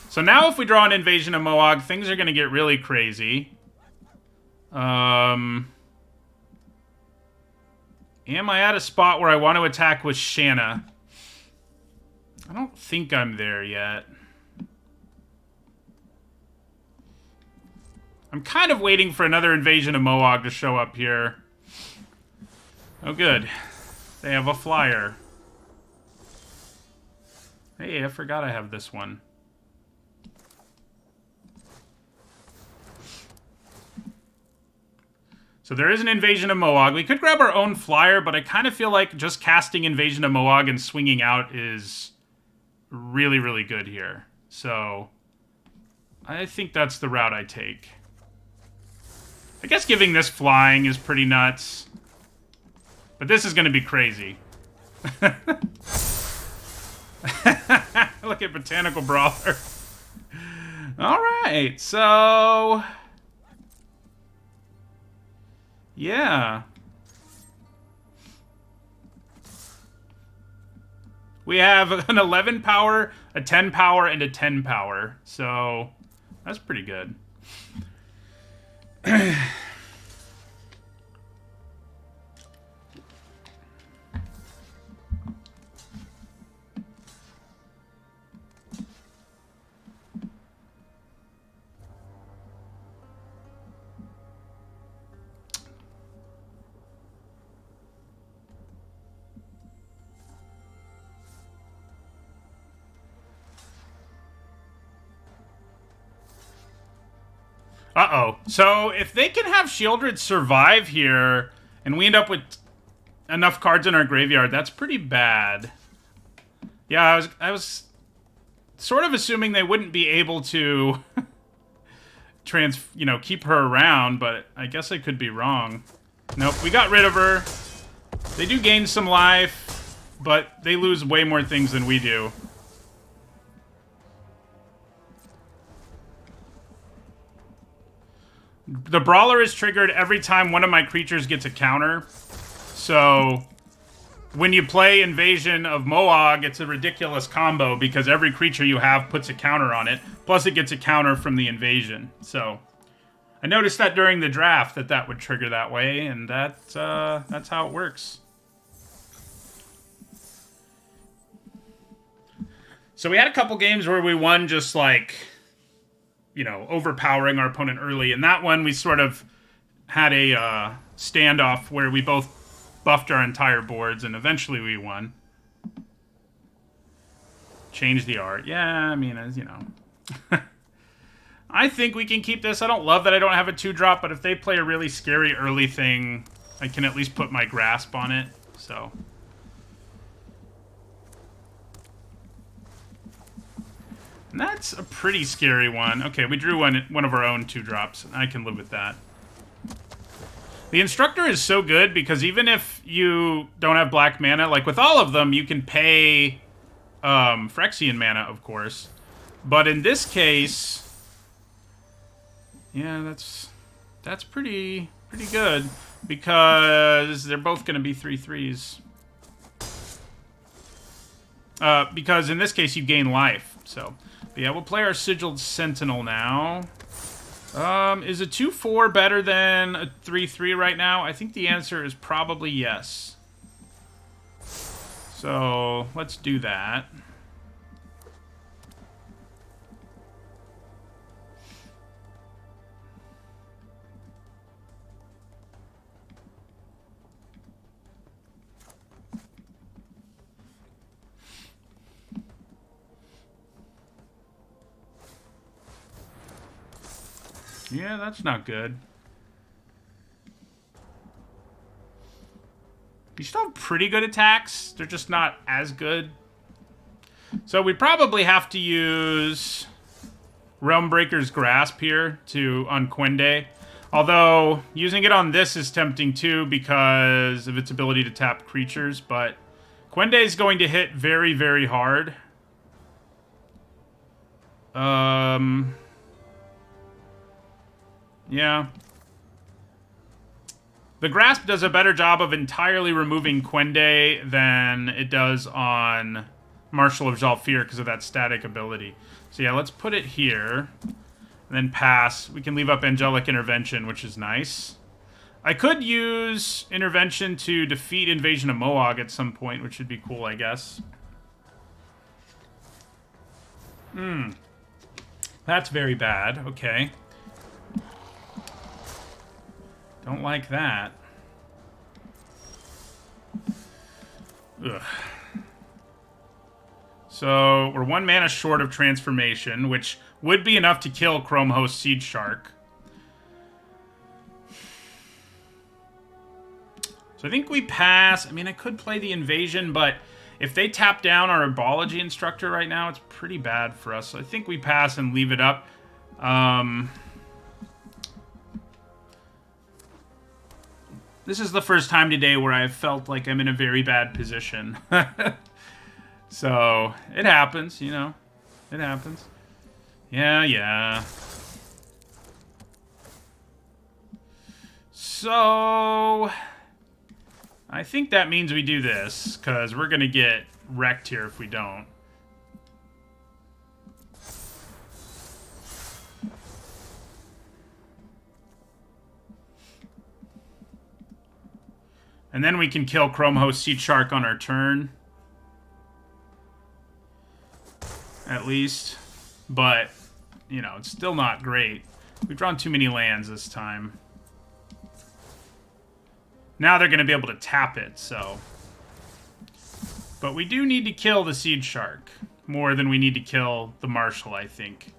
So now if we draw an Invasion of Moog, things are going to get really crazy. Am I at a spot where I want to attack with Shanna? I don't think I'm there yet. I'm kind of waiting for another Invasion of Moog to show up here. Oh, good. They have a flyer. Hey, I forgot I have this one. So there is an Invasion of Moog. We could grab our own flyer, but I kind of feel like just casting Invasion of Moog and swinging out is really, really good here. So I think that's the route I take. I guess giving this flying is pretty nuts. But this is going to be crazy. Look at Botanical Brawler. Alright, so... yeah. We have an 11 power, a 10 power, and a 10 power. So, that's pretty good. Uh-oh. So, if they can have Shieldred survive here, and we end up with enough cards in our graveyard, that's pretty bad. Yeah, I was sort of assuming they wouldn't be able to keep her around, but I guess I could be wrong. Nope, we got rid of her. They do gain some life, but they lose way more things than we do. The Brawler is triggered every time one of my creatures gets a counter. So, when you play Invasion of Moog, it's a ridiculous combo because every creature you have puts a counter on it. Plus, it gets a counter from the invasion. So, I noticed that during the draft that would trigger that way, and that's how it works. So, we had a couple games where we won just like... overpowering our opponent early. In that one, we sort of had a standoff where we both buffed our entire boards, and eventually we won. Change the art. Yeah, I mean, as you know. I think we can keep this. I don't love that I don't have a 2-drop, but if they play a really scary early thing, I can at least put my grasp on it, so... And that's a pretty scary one. Okay, we drew one of our own 2-drops. I can live with that. The Instructor is so good because even if you don't have black mana, like with all of them, you can pay Phyrexian mana, of course. But in this case, yeah, that's pretty good because they're both going to be 3/3s. Because in this case, you gain life, so... yeah, we'll play our Sigiled Sentinel now. Is a 2/4 better than a 3/3 right now? I think the answer is probably yes. So, let's do that. Yeah, that's not good. You still have pretty good attacks. They're just not as good. So we probably have to use Realmbreaker's Grasp here on Quende. Although, using it on this is tempting too because of its ability to tap creatures. But Quende is going to hit very, very hard. Yeah. The Grasp does a better job of entirely removing Quende than it does on Marshal of Zhalfir because of that static ability. So yeah, let's put it here. And then pass. We can leave up Angelic Intervention, which is nice. I could use Intervention to defeat Invasion of Moog at some point, which would be cool, I guess. That's very bad. Okay. Don't like that. Ugh. So, we're 1 mana short of Transformation, which would be enough to kill Chrome Host Seed Shark. So I think we pass. I mean, I could play the invasion, but if they tap down our herbology instructor right now, it's pretty bad for us. So I think we pass and leave it up. This is the first time today where I've felt like I'm in a very bad position. So, it happens, you know. It happens. Yeah. So, I think that means we do this, because we're going to get wrecked here if we don't. And then we can kill Chrome Host Seed Shark on our turn. At least. But, you know, it's still not great. We've drawn too many lands this time. Now they're going to be able to tap it, so. But we do need to kill the Seed Shark. More than we need to kill the Marshal, I think.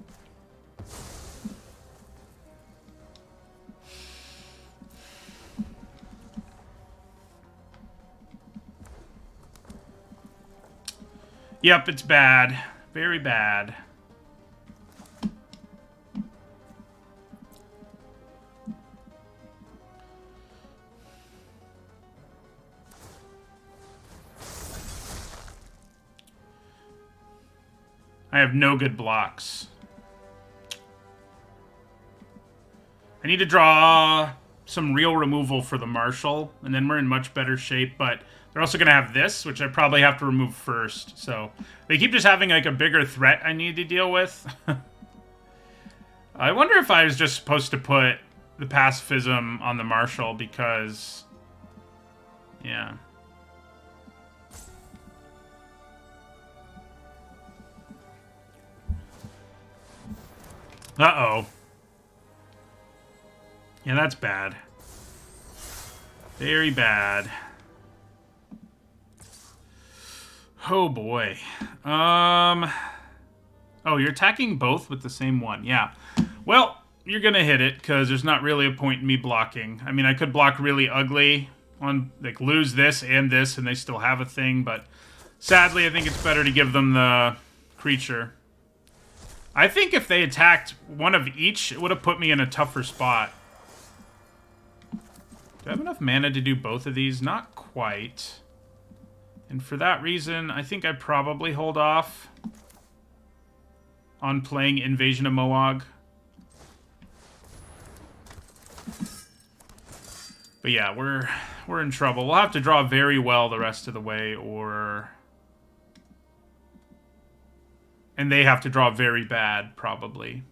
Yep, it's bad. Very bad. I have no good blocks. I need to draw some real removal for the Marshal, and then we're in much better shape, but they're also going to have this, which I probably have to remove first. So they keep just having like a bigger threat I need to deal with. I wonder if I was just supposed to put the pacifism on the Marshal because... yeah. Uh-oh. Yeah, that's bad. Very bad. Oh, boy. Oh, you're attacking both with the same one. Yeah. Well, you're going to hit it, because there's not really a point in me blocking. I mean, I could block really ugly on, like, lose this, and they still have a thing, but sadly, I think it's better to give them the creature. I think if they attacked one of each, it would have put me in a tougher spot. Do I have enough mana to do both of these? Not quite. And for that reason, I think I'd probably hold off on playing Invasion of Moog. But yeah, we're in trouble. We'll have to draw very well the rest of the way, or... and they have to draw very bad, probably.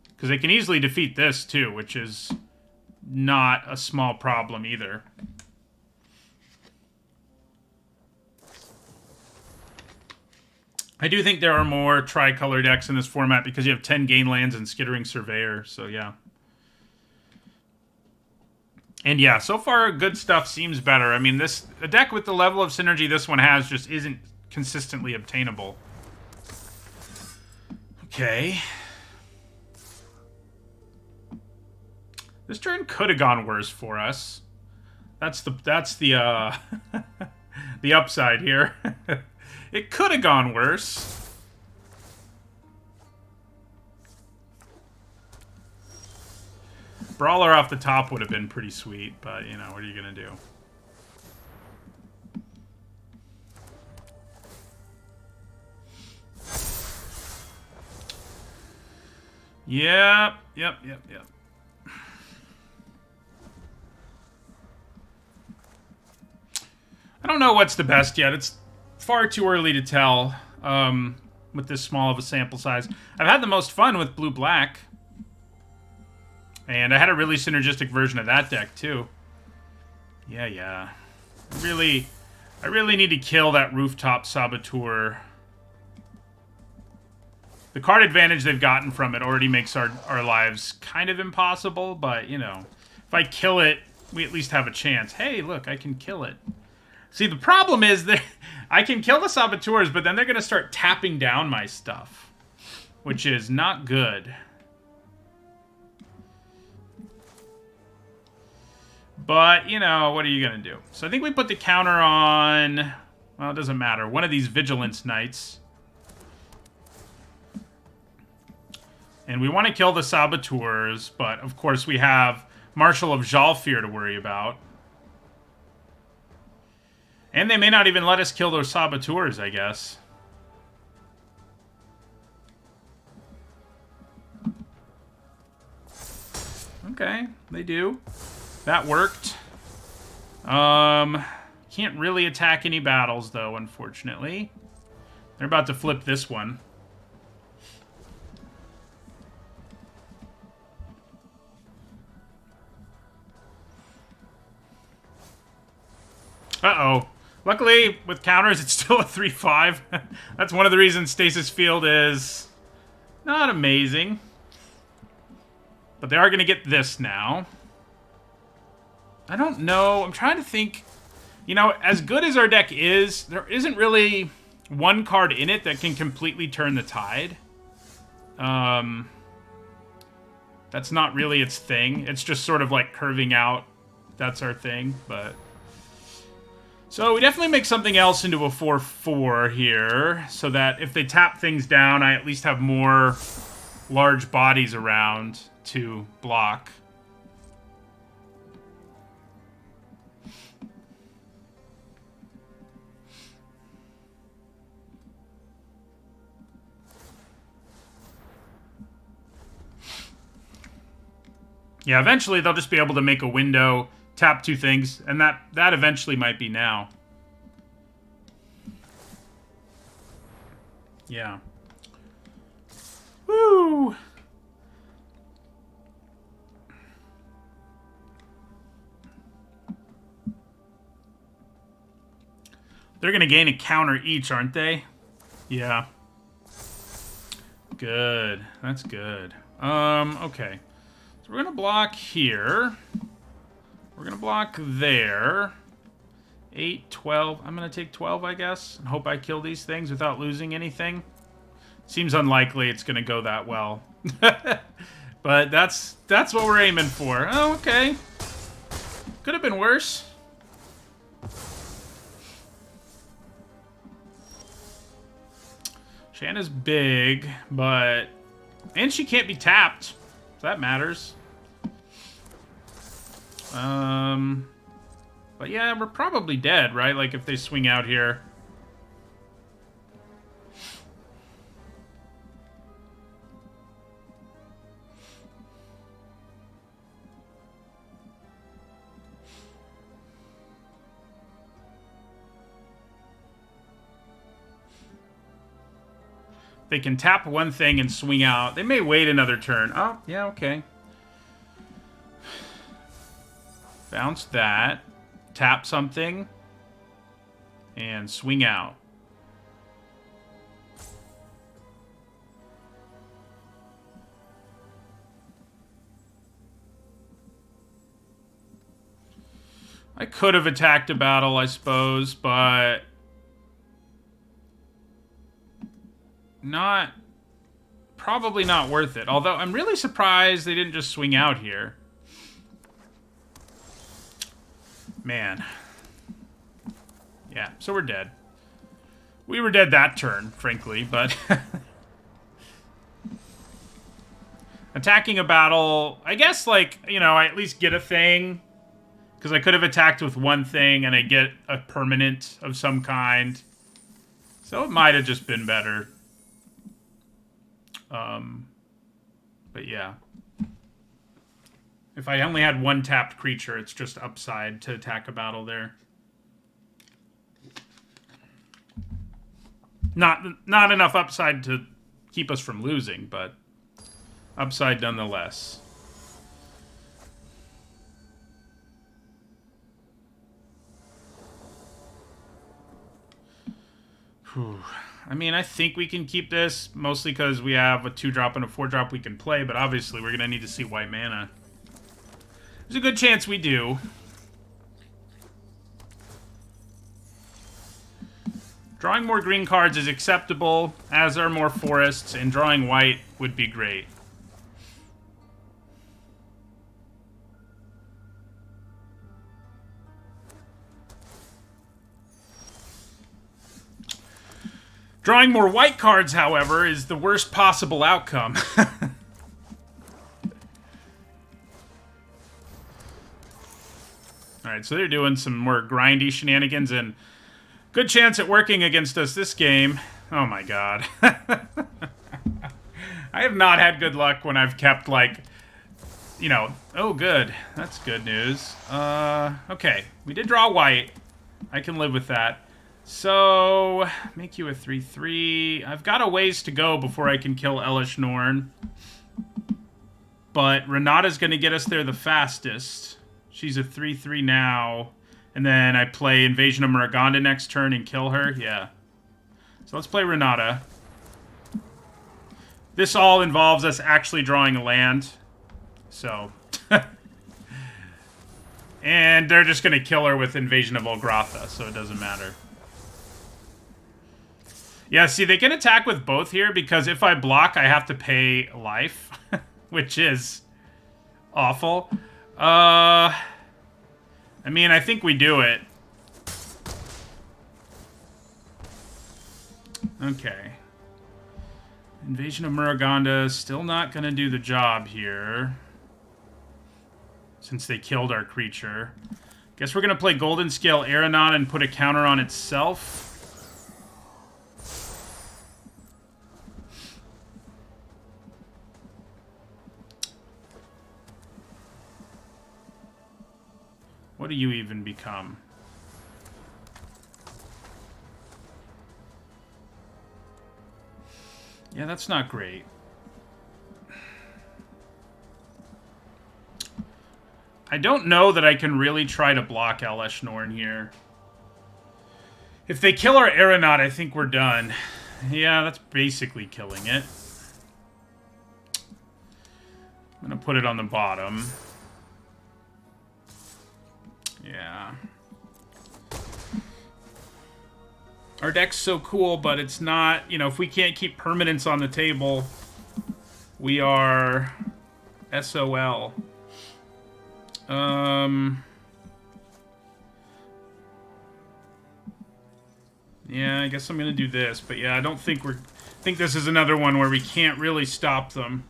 Because they can easily defeat this, too, which is not a small problem either. I do think there are more tricolor decks in this format because you have 10 gain lands and Skittering Surveyor, so yeah. And yeah, so far, good stuff seems better. I mean, a deck with the level of synergy this one has just isn't consistently obtainable. Okay. This turn could have gone worse for us. That's the the upside here. It could have gone worse. Brawler off the top would have been pretty sweet, but you know, what are you gonna do? Yep. I don't know what's the best yet. It's far too early to tell with this small of a sample size. I've had the most fun with blue-black. And I had a really synergistic version of that deck, too. Yeah. I really need to kill that Rooftop Saboteur. The card advantage they've gotten from it already makes our lives kind of impossible, but, you know, if I kill it, we at least have a chance. Hey, look, I can kill it. See, the problem is that I can kill the Saboteurs, but then they're going to start tapping down my stuff, which is not good. But, you know, what are you going to do? So I think we put the counter on... Well, it doesn't matter. One of these Vigilance Knights. And we want to kill the Saboteurs, but of course we have Marshal of Jalfir to worry about. And they may not even let us kill those Saboteurs, I guess. Okay, they do. That worked. Can't really attack any battles, though, unfortunately. They're about to flip this one. Uh-oh. Luckily, with counters, it's still a 3-5. That's one of the reasons Stasis Field is not amazing. But they are going to get this now. I don't know. I'm trying to think. You know, as good as our deck is, there isn't really one card in it that can completely turn the tide. That's not really its thing. It's just sort of like curving out. That's our thing, but... So we definitely make something else into a 4-4 here, so that if they tap things down, I at least have more large bodies around to block. Yeah, eventually they'll just be able to make a window, tap two things, and that eventually might be now. Yeah. Woo! They're going to gain a counter each, aren't they? Yeah. Good. That's good. Okay. So we're going to block here. We're going to block there. 8, 12. I'm going to take 12, I guess, and hope I kill these things without losing anything. Seems unlikely it's going to go that well. But that's what we're aiming for. Oh, okay. Could have been worse. Shanna's big, but... And she can't be tapped. So that matters. But yeah, we're probably dead, right? Like, if they swing out here. They can tap one thing and swing out. They may wait another turn. Oh, yeah, okay. Bounce that. Tap something. And swing out. I could have attacked a battle, I suppose, but... Probably not worth it. Although, I'm really surprised they didn't just swing out here. Man. Yeah, so we're dead. We were dead that turn, frankly, but... Attacking a battle, I guess, like, you know, I at least get a thing. Because I could have attacked with one thing and I get a permanent of some kind. So it might have just been better. But yeah. If I only had one tapped creature, it's just upside to attack a battle there. Not enough upside to keep us from losing, but upside nonetheless. Whew. I mean, I think we can keep this, mostly because we have a 2-drop and a 4-drop we can play, but obviously we're going to need to see white mana. There's a good chance we do. Drawing more green cards is acceptable, as are more forests, and drawing white would be great. Drawing more white cards, however, is the worst possible outcome. Alright, so they're doing some more grindy shenanigans, and good chance at working against us this game. Oh my god. I have not had good luck when I've kept, like, you know... Oh, good. That's good news. Okay. We did draw white. I can live with that. So, make you a 3-3. I've got a ways to go before I can kill Elish Norn. But Renata's going to get us there the fastest. She's a 3-3 now. And then I play Invasion of Muruganda next turn and kill her. Yeah. So let's play Renata. This all involves us actually drawing a land. So... and they're just going to kill her with Invasion of Olgratha, so it doesn't matter. Yeah, see, they can attack with both here, because if I block, I have to pay life, which is awful. I mean, I think we do it. Okay. Invasion of Muruganda, still not going to do the job here, since they killed our creature. Guess we're going to play Golden Scale Aeronaut and put a counter on itself. What do you even become? Yeah, that's not great. I don't know that I can really try to block Elish Norn here. If they kill our Aeronaut, I think we're done. Yeah, that's basically killing it. I'm going to put it on the bottom. Yeah. Our deck's so cool, but it's not... You know, if we can't keep permanents on the table, we are SOL. Yeah, I guess I'm gonna do this, but yeah, I don't think we're... I think this is another one where we can't really stop them.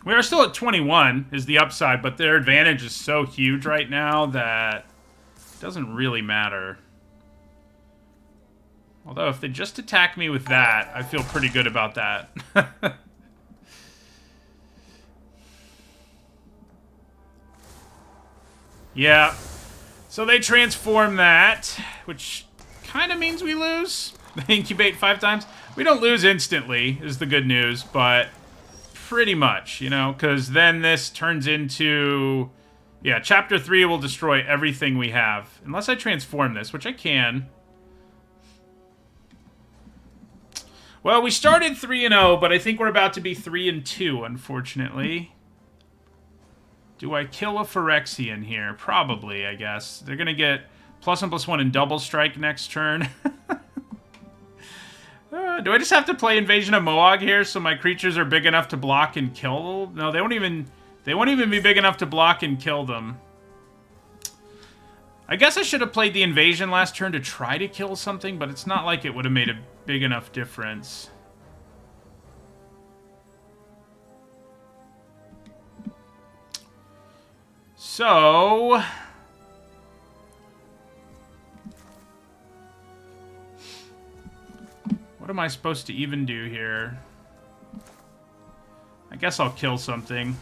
We are still at 21, is the upside, but their advantage is so huge right now that it doesn't really matter. Although, if they just attack me with that, I feel pretty good about that. Yeah. So they transform that, which kind of means we lose. They incubate 5 times. We don't lose instantly, is the good news, but... pretty much, you know, because then this turns into... Yeah, Chapter 3 will destroy everything we have. Unless I transform this, which I can. Well, we started 3-0, but I think we're about to be 3-2, unfortunately. Do I kill a Phyrexian here? Probably, I guess. They're going to get +1/+1 and double strike next turn. Do I just have to play Invasion of Moog here so my creatures are big enough to block and kill? No, they won't even be big enough to block and kill them. I guess I should have played the Invasion last turn to try to kill something, but it's not like it would have made a big enough difference. So... what am I supposed to even do here? I guess I'll kill something.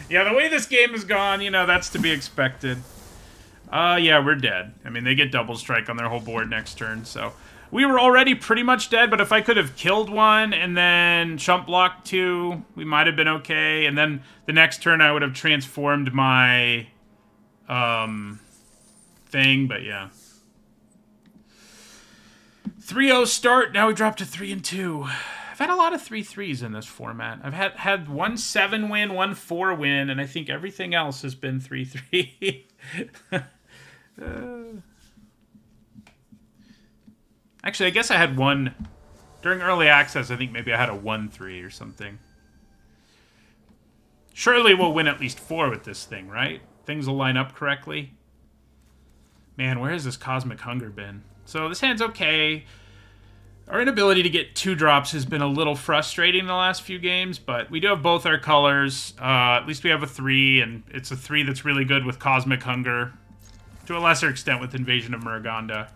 Yeah, the way this game has gone, you know, that's to be expected. Yeah, we're dead. I mean, they get double strike on their whole board next turn, so... we were already pretty much dead, but if I could have killed one and then chump blocked 2, we might have been okay. And then the next turn I would have transformed my thing, but yeah. 3-0 start, now we drop to 3-2. I've had a lot of 3-3s in this format. I've had one 7 win, one 4 win, and I think everything else has been 3-3. Actually, I guess I had one... During early access, I think maybe I had a 1-3 or something. Surely we'll win at least 4 with this thing, right? Things will line up correctly. Man, where has this Cosmic Hunger been? So this hand's okay. Our inability to get 2 drops has been a little frustrating the last few games, but we do have both our colors. At least we have a 3, and it's a 3 that's really good with Cosmic Hunger. To a lesser extent with Invasion of Muruganda.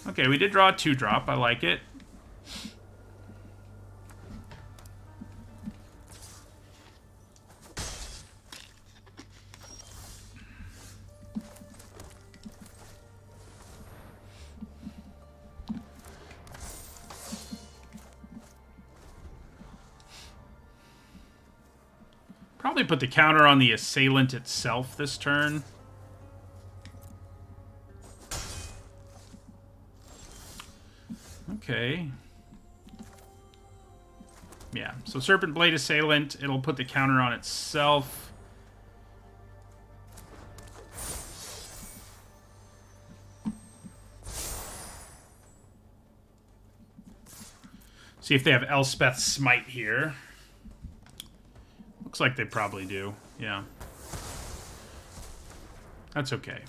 Okay, we did draw a 2-drop. I like it. Probably put the counter on the assailant itself this turn. Okay. Yeah, so Serpent Blade Assailant, it'll put the counter on itself. See if they have Elspeth's Smite here. Looks like they probably do, yeah. That's okay.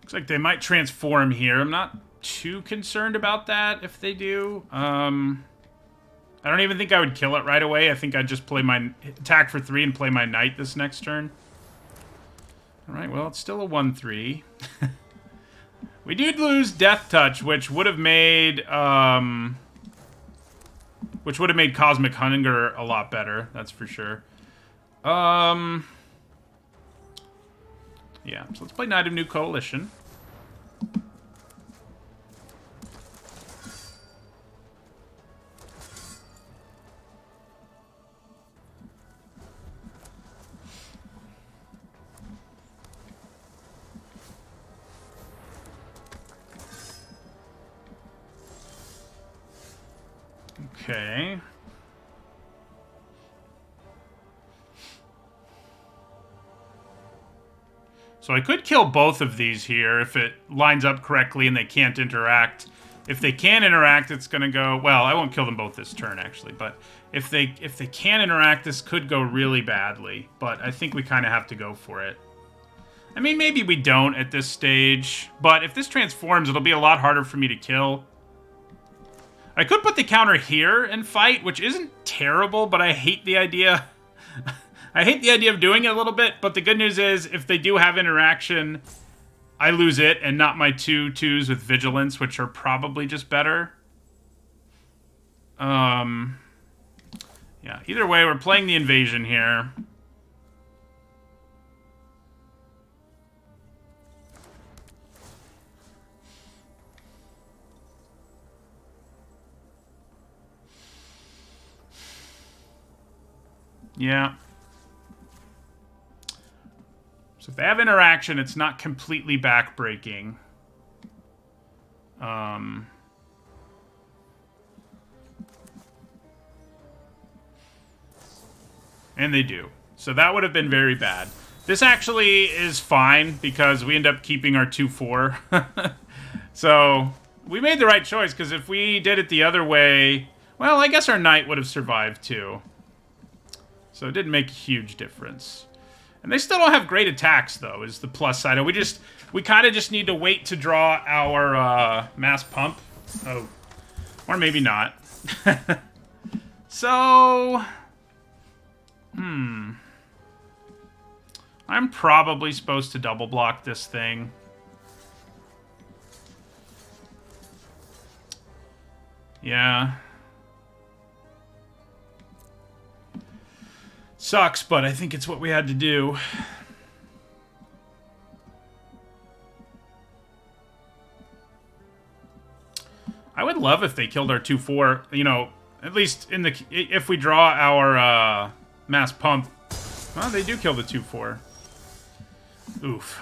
Looks like they might transform here. I'm not too concerned about that if they do. I don't even think I would kill it right away. I think I'd just play my attack for 3 and play my knight this next turn. Alright, well, it's still a 1-3. We did lose Death Touch, which would have made Cosmic Hunger a lot better, that's for sure. Yeah, so let's play Knight of New Coalition. Okay. So I could kill both of these here if it lines up correctly and they can't interact. If they can interact, it's going to go... Well, I won't kill them both this turn, actually. But if they can interact, this could go really badly. But I think we kind of have to go for it. I mean, maybe we don't at this stage. But if this transforms, it'll be a lot harder for me to kill. I could put the counter here and fight, which isn't terrible, but I hate the idea. I hate the idea of doing it a little bit, but the good news is, if they do have interaction, I lose it, and not my 2/2s with Vigilance, which are probably just better. Yeah, either way, we're playing the invasion here. Yeah. So if they have interaction, it's not completely backbreaking. And they do. So that would have been very bad. This actually is fine because we end up keeping our 2/4. So we made the right choice, because if we did it the other way, well, I guess our knight would have survived too. So it didn't make a huge difference. And they still don't have great attacks, though, is the plus side. We kind of just need to wait to draw our mass pump. Oh, or maybe not. So, I'm probably supposed to double block this thing. Yeah. Sucks, but I think it's what we had to do. I would love if they killed our 2/4, you know, at least in the... If we draw our mass pump. Well, they do kill the 2/4. Oof.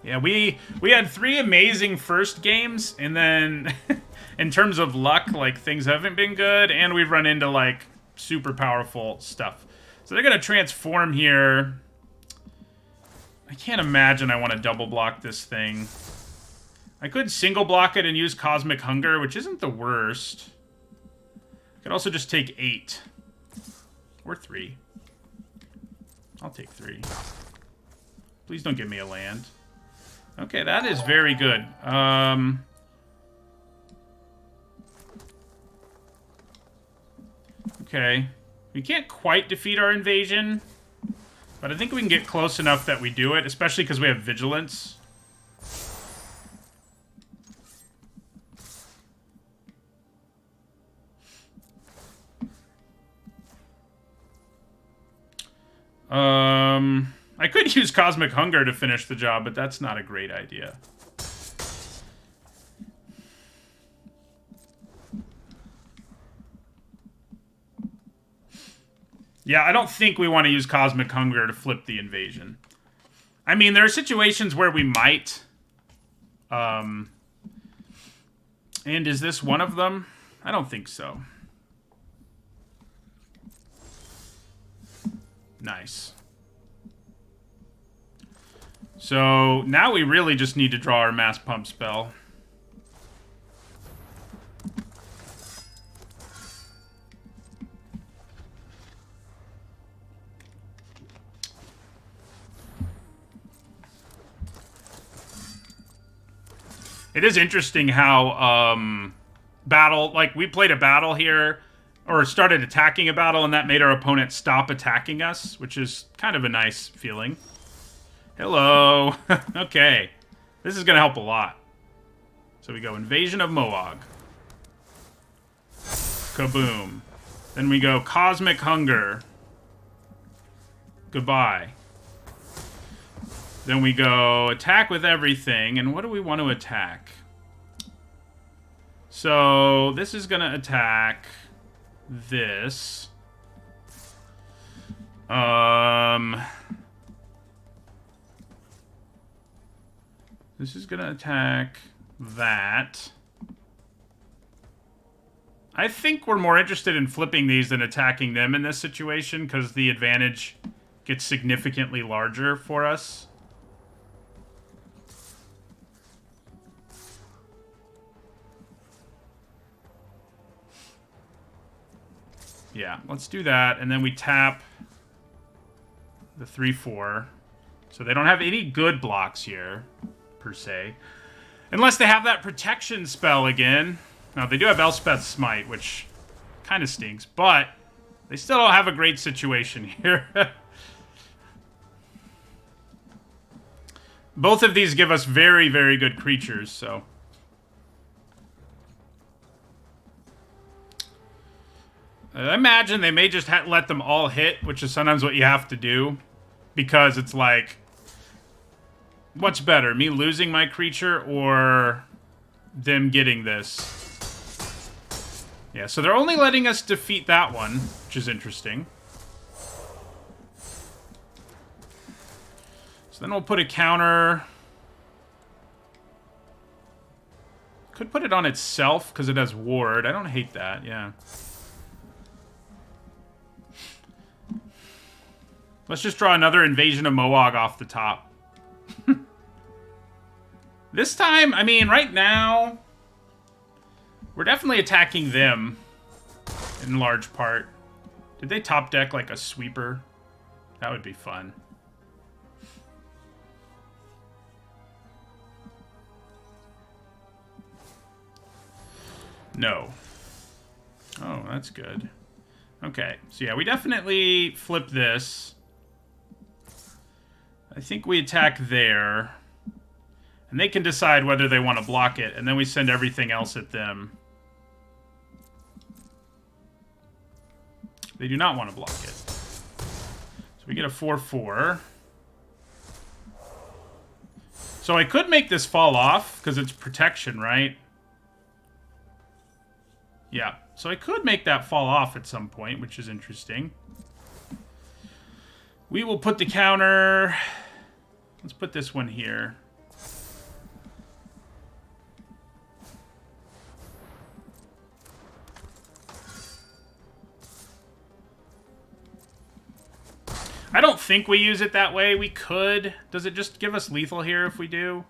Yeah, we had 3 amazing first games, and then in terms of luck, like, things haven't been good, and we've run into, like, super powerful stuff. So they're gonna transform here. I can't imagine I want to double block this thing. I could single block it and use Cosmic Hunger, which isn't the worst. I could also just take 8. Or 3. I'll take 3. Please don't give me a land. Okay, that is very good. Okay. We can't quite defeat our invasion, but I think we can get close enough that we do it, especially because we have Vigilance. I could use Cosmic Hunger to finish the job, but that's not a great idea. Yeah, I don't think we want to use Cosmic Hunger to flip the invasion. I mean, there are situations where we might. And is this one of them? I don't think so. Nice. So now we really just need to draw our Mass Pump spell. It is interesting how battle, like, we played a battle here, or started attacking a battle, and that made our opponent stop attacking us, which is kind of a nice feeling. Hello. Okay. This is going to help a lot. So we go Invasion of Moog. Kaboom. Then we go Cosmic Hunger. Goodbye. Then we go attack with everything. And what do we want to attack? So this is going to attack this. This is going to attack that. I think we're more interested in flipping these than attacking them in this situation, because the advantage gets significantly larger for us. Yeah, let's do that, and then we tap the 3/4. So they don't have any good blocks here, per se. Unless they have that protection spell again. Now, they do have Elspeth's Smite, which kind of stinks, but they still don't have a great situation here. Both of these give us very, very good creatures, so... I imagine they may just let them all hit, which is sometimes what you have to do. Because it's like... What's better, me losing my creature or them getting this? Yeah, so they're only letting us defeat that one, which is interesting. So then we'll put a counter. Could put it on itself because it has ward. I don't hate that, yeah. Let's just draw another Invasion of Moog off the top. This time, I mean, right now, we're definitely attacking them in large part. Did they top deck like a sweeper? That would be fun. No. Oh, that's good. Okay, so yeah, we definitely flip this. I think we attack there. And they can decide whether they want to block it, and then we send everything else at them. They do not want to block it. So we get a 4/4. So I could make this fall off, because it's protection, right? Yeah, so I could make that fall off at some point, which is interesting. We will put the counter... Let's put this one here. think we use it that way. We could. Does it just give us lethal here if we do?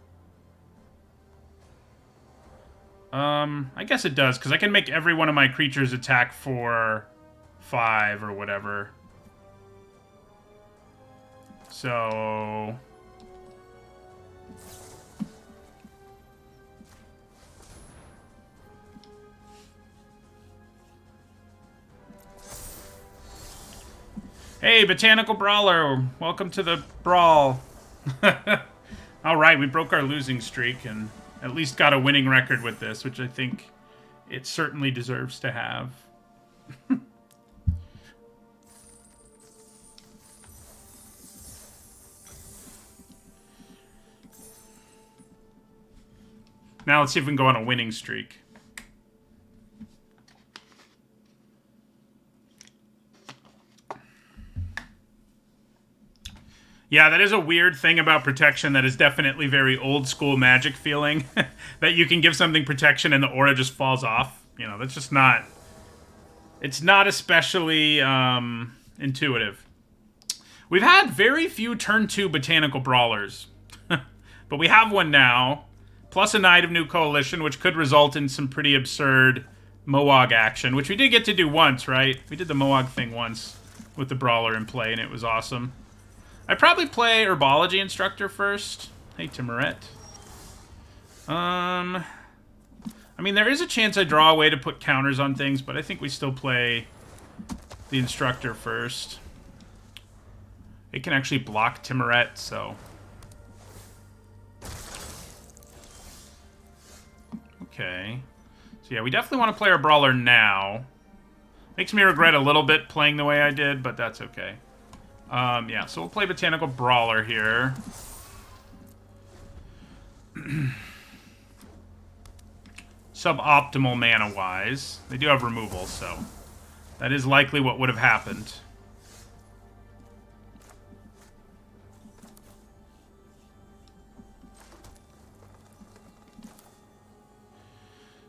I guess it does, because I can make every one of my creatures attack for 5 or whatever. So... Hey, Botanical Brawler! Welcome to the brawl. Alright, we broke our losing streak and at least got a winning record with this, which I think it certainly deserves to have. Now let's see if we can go on a winning streak. Yeah, that is a weird thing about protection that is definitely very old school Magic feeling. That you can give something protection and the aura just falls off. You know, that's just not... It's not especially intuitive. We've had very few turn 2 Botanical Brawlers. But we have one now. Plus a Knight of New Coalition, which could result in some pretty absurd Moog action. Which we did get to do once, right? We did the Moog thing once with the Brawler in play, and it was awesome. I'd probably play Herbology Instructor first. Hey, Timoret. I mean, there is a chance I draw a way to put counters on things, but I think we still play the Instructor first. It can actually block Timoret, so... Okay. So yeah, we definitely want to play our Brawler now. Makes me regret a little bit playing the way I did, but that's okay. Yeah, so we'll play Botanical Brawler here. Suboptimal mana-wise. They do have removal, so that is likely what would have happened.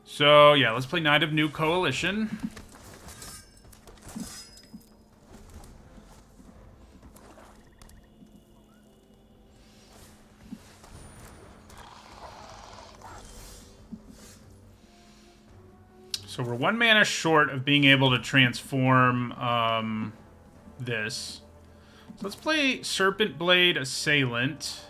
So, yeah, let's play Knight of New Coalition. So we're 1 mana short of being able to transform this. So let's play Serpent Blade Assailant.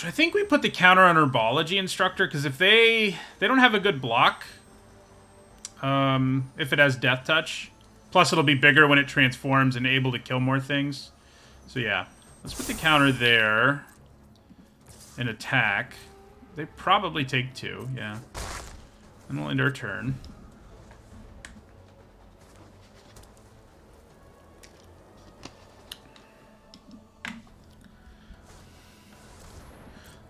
I think we put the counter on Herbology Instructor, because if they don't have a good block, if it has Death Touch, plus it'll be bigger when it transforms and able to kill more things. So yeah, let's put the counter there and attack. They probably take 2, yeah. And we'll end our turn.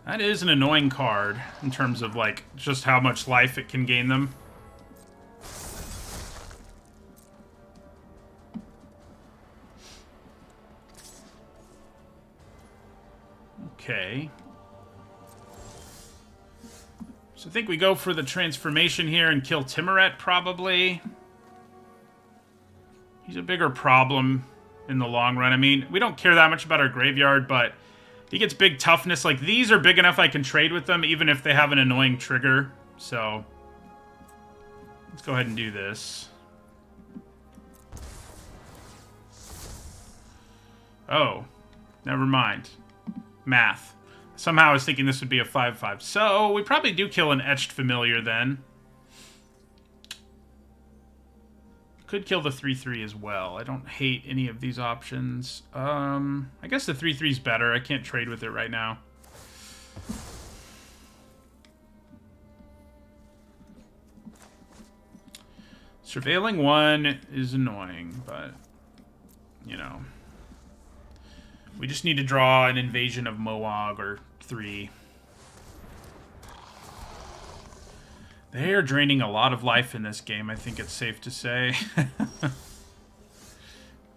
That is an annoying card in terms of, like, just how much life it can gain them. Okay. So I think we go for the transformation here and kill Timoret, probably. He's a bigger problem in the long run. I mean, we don't care that much about our graveyard, but he gets big toughness. Like, these are big enough I can trade with them, even if they have an annoying trigger. So, let's go ahead and do this. Oh, never mind. Math. Somehow I was thinking this would be a 5/5. So, we probably do kill an Etched Familiar then. Could kill the 3/3 as well. I don't hate any of these options. I guess the 3/3 is better. I can't trade with it right now. Surveilling 1 is annoying, but, you know. We just need to draw an Invasion of Moog or 3. They are draining a lot of life in this game, I think it's safe to say.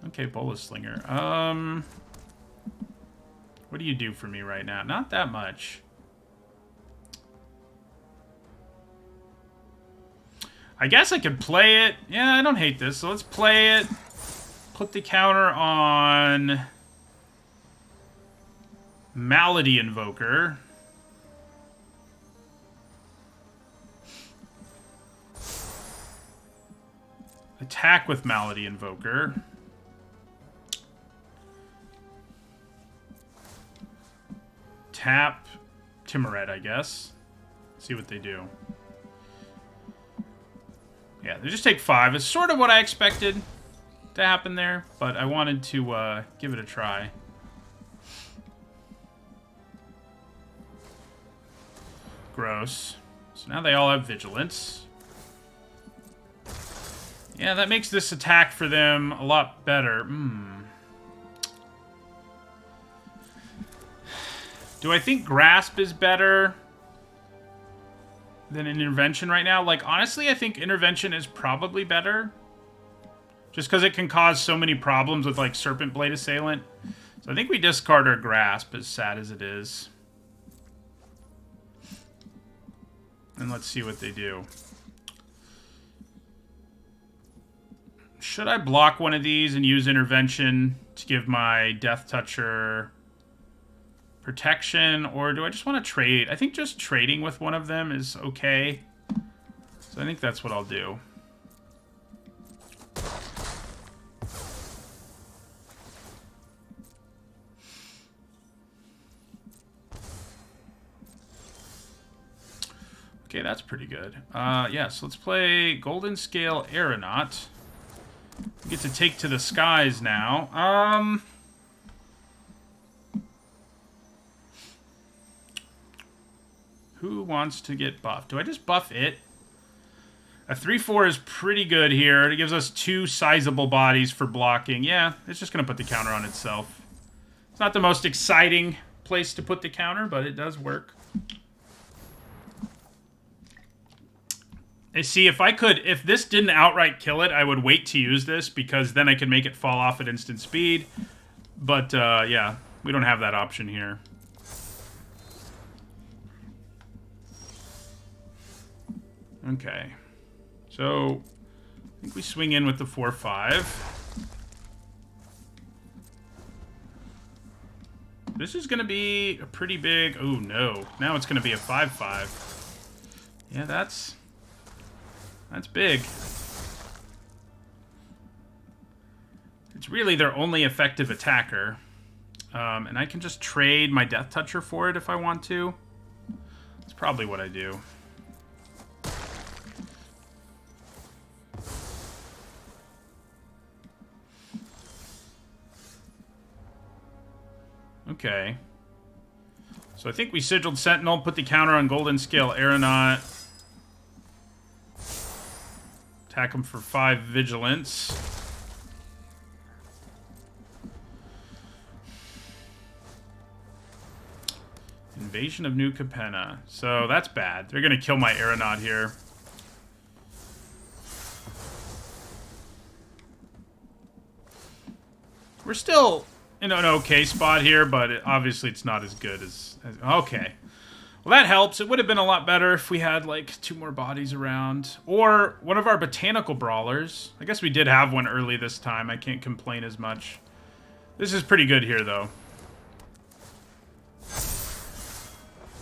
Okay, Bolus Slinger. What do you do for me right now? Not that much. I guess I could play it. Yeah, I don't hate this. So let's play it. Put the counter on Malady Invoker. Attack with Malady Invoker. Tap Timoret, I guess. See what they do. Yeah, they just take 5. It's sort of what I expected to happen there, but I wanted to give it a try. Gross. So now they all have Vigilance. Yeah, that makes this attack for them a lot better. Do I think Grasp is better than Intervention right now? Like, honestly, I think Intervention is probably better. Just because it can cause so many problems with, like, Serpent Blade Assailant. So I think we discard our Grasp, as sad as it is. And let's see what they do. Should I block one of these and use Intervention to give my Death Toucher protection? Or do I just want to trade? I think just trading with one of them is okay. So I think that's what I'll do. Okay, that's pretty good. Yeah, so let's play Golden Scale Aeronaut. We get to take to the skies now. Who wants to get buffed? Do I just buff it? A 3/4 is pretty good here. It gives us 2 sizable bodies for blocking. Yeah, it's just going to put the counter on itself. It's not the most exciting place to put the counter, but it does work. I see, if this didn't outright kill it, I would wait to use this, because then I could make it fall off at instant speed. But, yeah, we don't have that option here. Okay. So, I think we swing in with the 4/5. This is going to be a pretty big... Oh, no. Now it's going to be a 5/5. Yeah, that's big. It's really their only effective attacker. And I can just trade my Death Toucher for it if I want to. That's probably what I do. Okay. So I think we Sigiled Sentinel, put the counter on Golden Scale Aeronaut. Attack him for 5 Vigilance. Invasion of New Capenna. So that's bad. They're going to kill my Aeronaut here. We're still in an okay spot here, but obviously it's not as good as... Okay. Well, that helps. It would have been a lot better if we had, like, 2 more bodies around. Or one of our Botanical Brawlers. I guess we did have one early this time. I can't complain as much. This is pretty good here, though.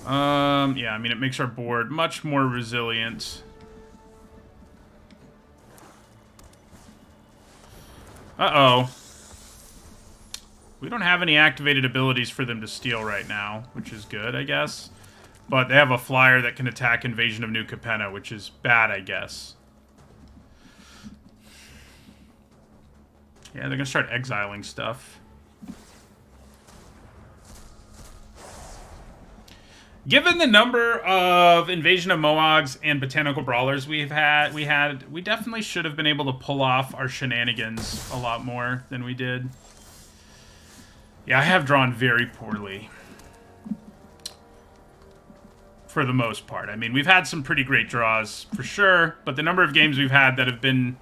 Yeah, I mean, it makes our board much more resilient. Uh-oh. We don't have any activated abilities for them to steal right now, which is good, I guess. But they have a flyer that can attack Invasion of New Capenna, which is bad, I guess. Yeah, they're going to start exiling stuff. Given the number of Invasion of Moags and Botanical Brawlers we definitely should have been able to pull off our shenanigans a lot more than we did. Yeah, I have drawn very poorly. For the most part. I mean, we've had some pretty great draws, for sure, but the number of games we've had that have been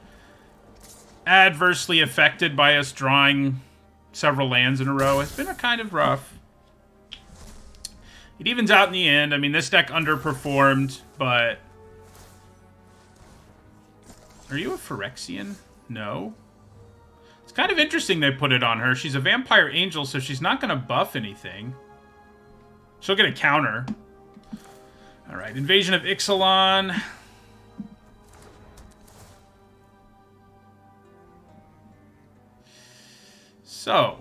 adversely affected by us drawing several lands in a row has been a kind of rough. It evens out in the end. I mean, this deck underperformed, but Are you a Phyrexian? No. It's kind of interesting they put it on her. She's a vampire angel, so she's not going to buff anything. She'll get a counter. Alright, Invasion of Ixalan. So,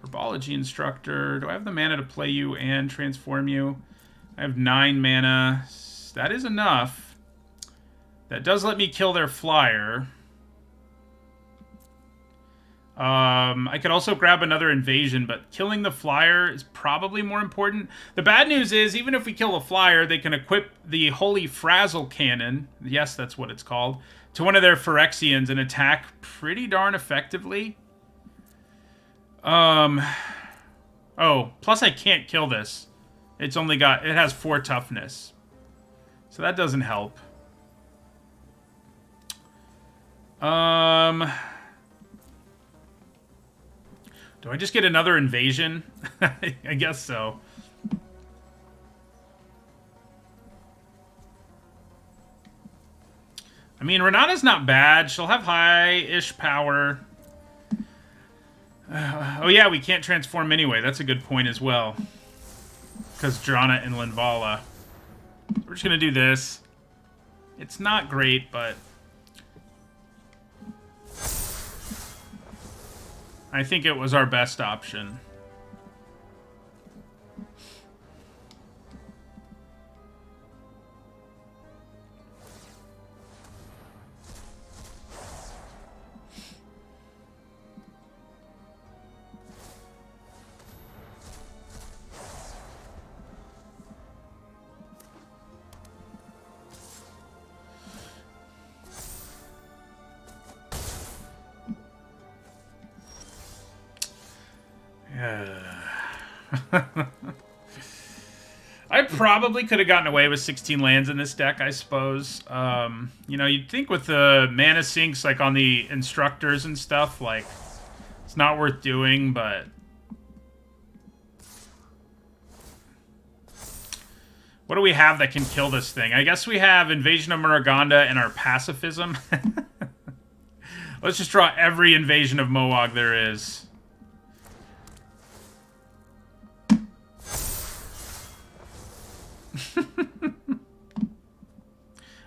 Herbology Instructor. Do I have the mana to play you and transform you? I have 9 mana. That is enough. That does let me kill their flyer. I could also grab another invasion, but killing the flyer is probably more important. The bad news is, even if we kill a flyer, they can equip the Holy Frazzle Cannon, yes, that's what it's called, to one of their Phyrexians and attack pretty darn effectively. Oh, plus I can't kill this. It has 4 toughness. So that doesn't help. Do I just get another invasion? I guess so. I mean, Renata's not bad. She'll have high-ish power. Oh yeah, we can't transform anyway. That's a good point as well. Because Drana and Linvala. We're just going to do this. It's not great, but... I think it was our best option. I probably could have gotten away with 16 lands in this deck, I suppose. You know, you'd think with the mana sinks, like on the instructors and stuff, like, it's not worth doing, but... What do we have that can kill this thing? I guess we have Invasion of Muruganda and our Pacifism. Let's just draw every Invasion of Moog there is.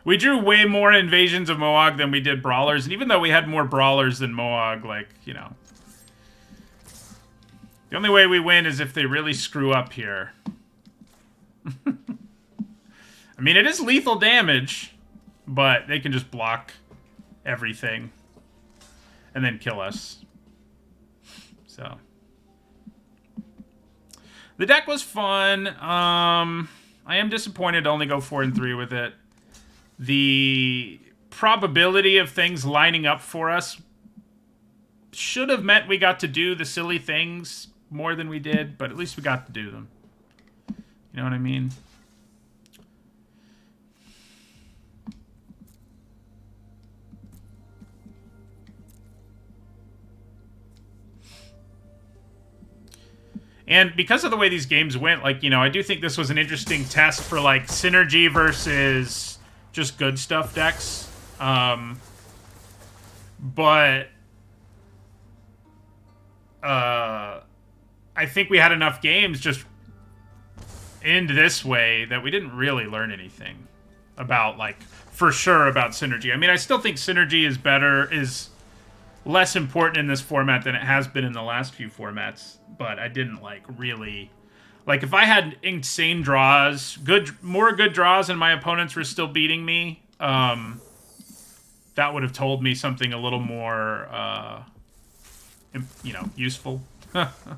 We drew way more Invasions of Moog than we did Brawlers, and even though we had more Brawlers than Moog, like, you know. The only way we win is if they really screw up here. I mean, it is lethal damage, but they can just block everything and then kill us. So. The deck was fun. I am disappointed to only go 4 and 3 with it. The probability of things lining up for us should have meant we got to do the silly things more than we did, but at least we got to do them. You know what I mean? And because of the way these games went, like, you know, I do think this was an interesting test for, like, synergy versus just good stuff decks. But I think we had enough games just end this way that we didn't really learn anything about, like, for sure about synergy. I mean, I still think synergy is better, is less important in this format than it has been in the last few formats, but I didn't, like, really... Like, if I had insane draws, more good draws and my opponents were still beating me, that would have told me something a little more, you know, useful.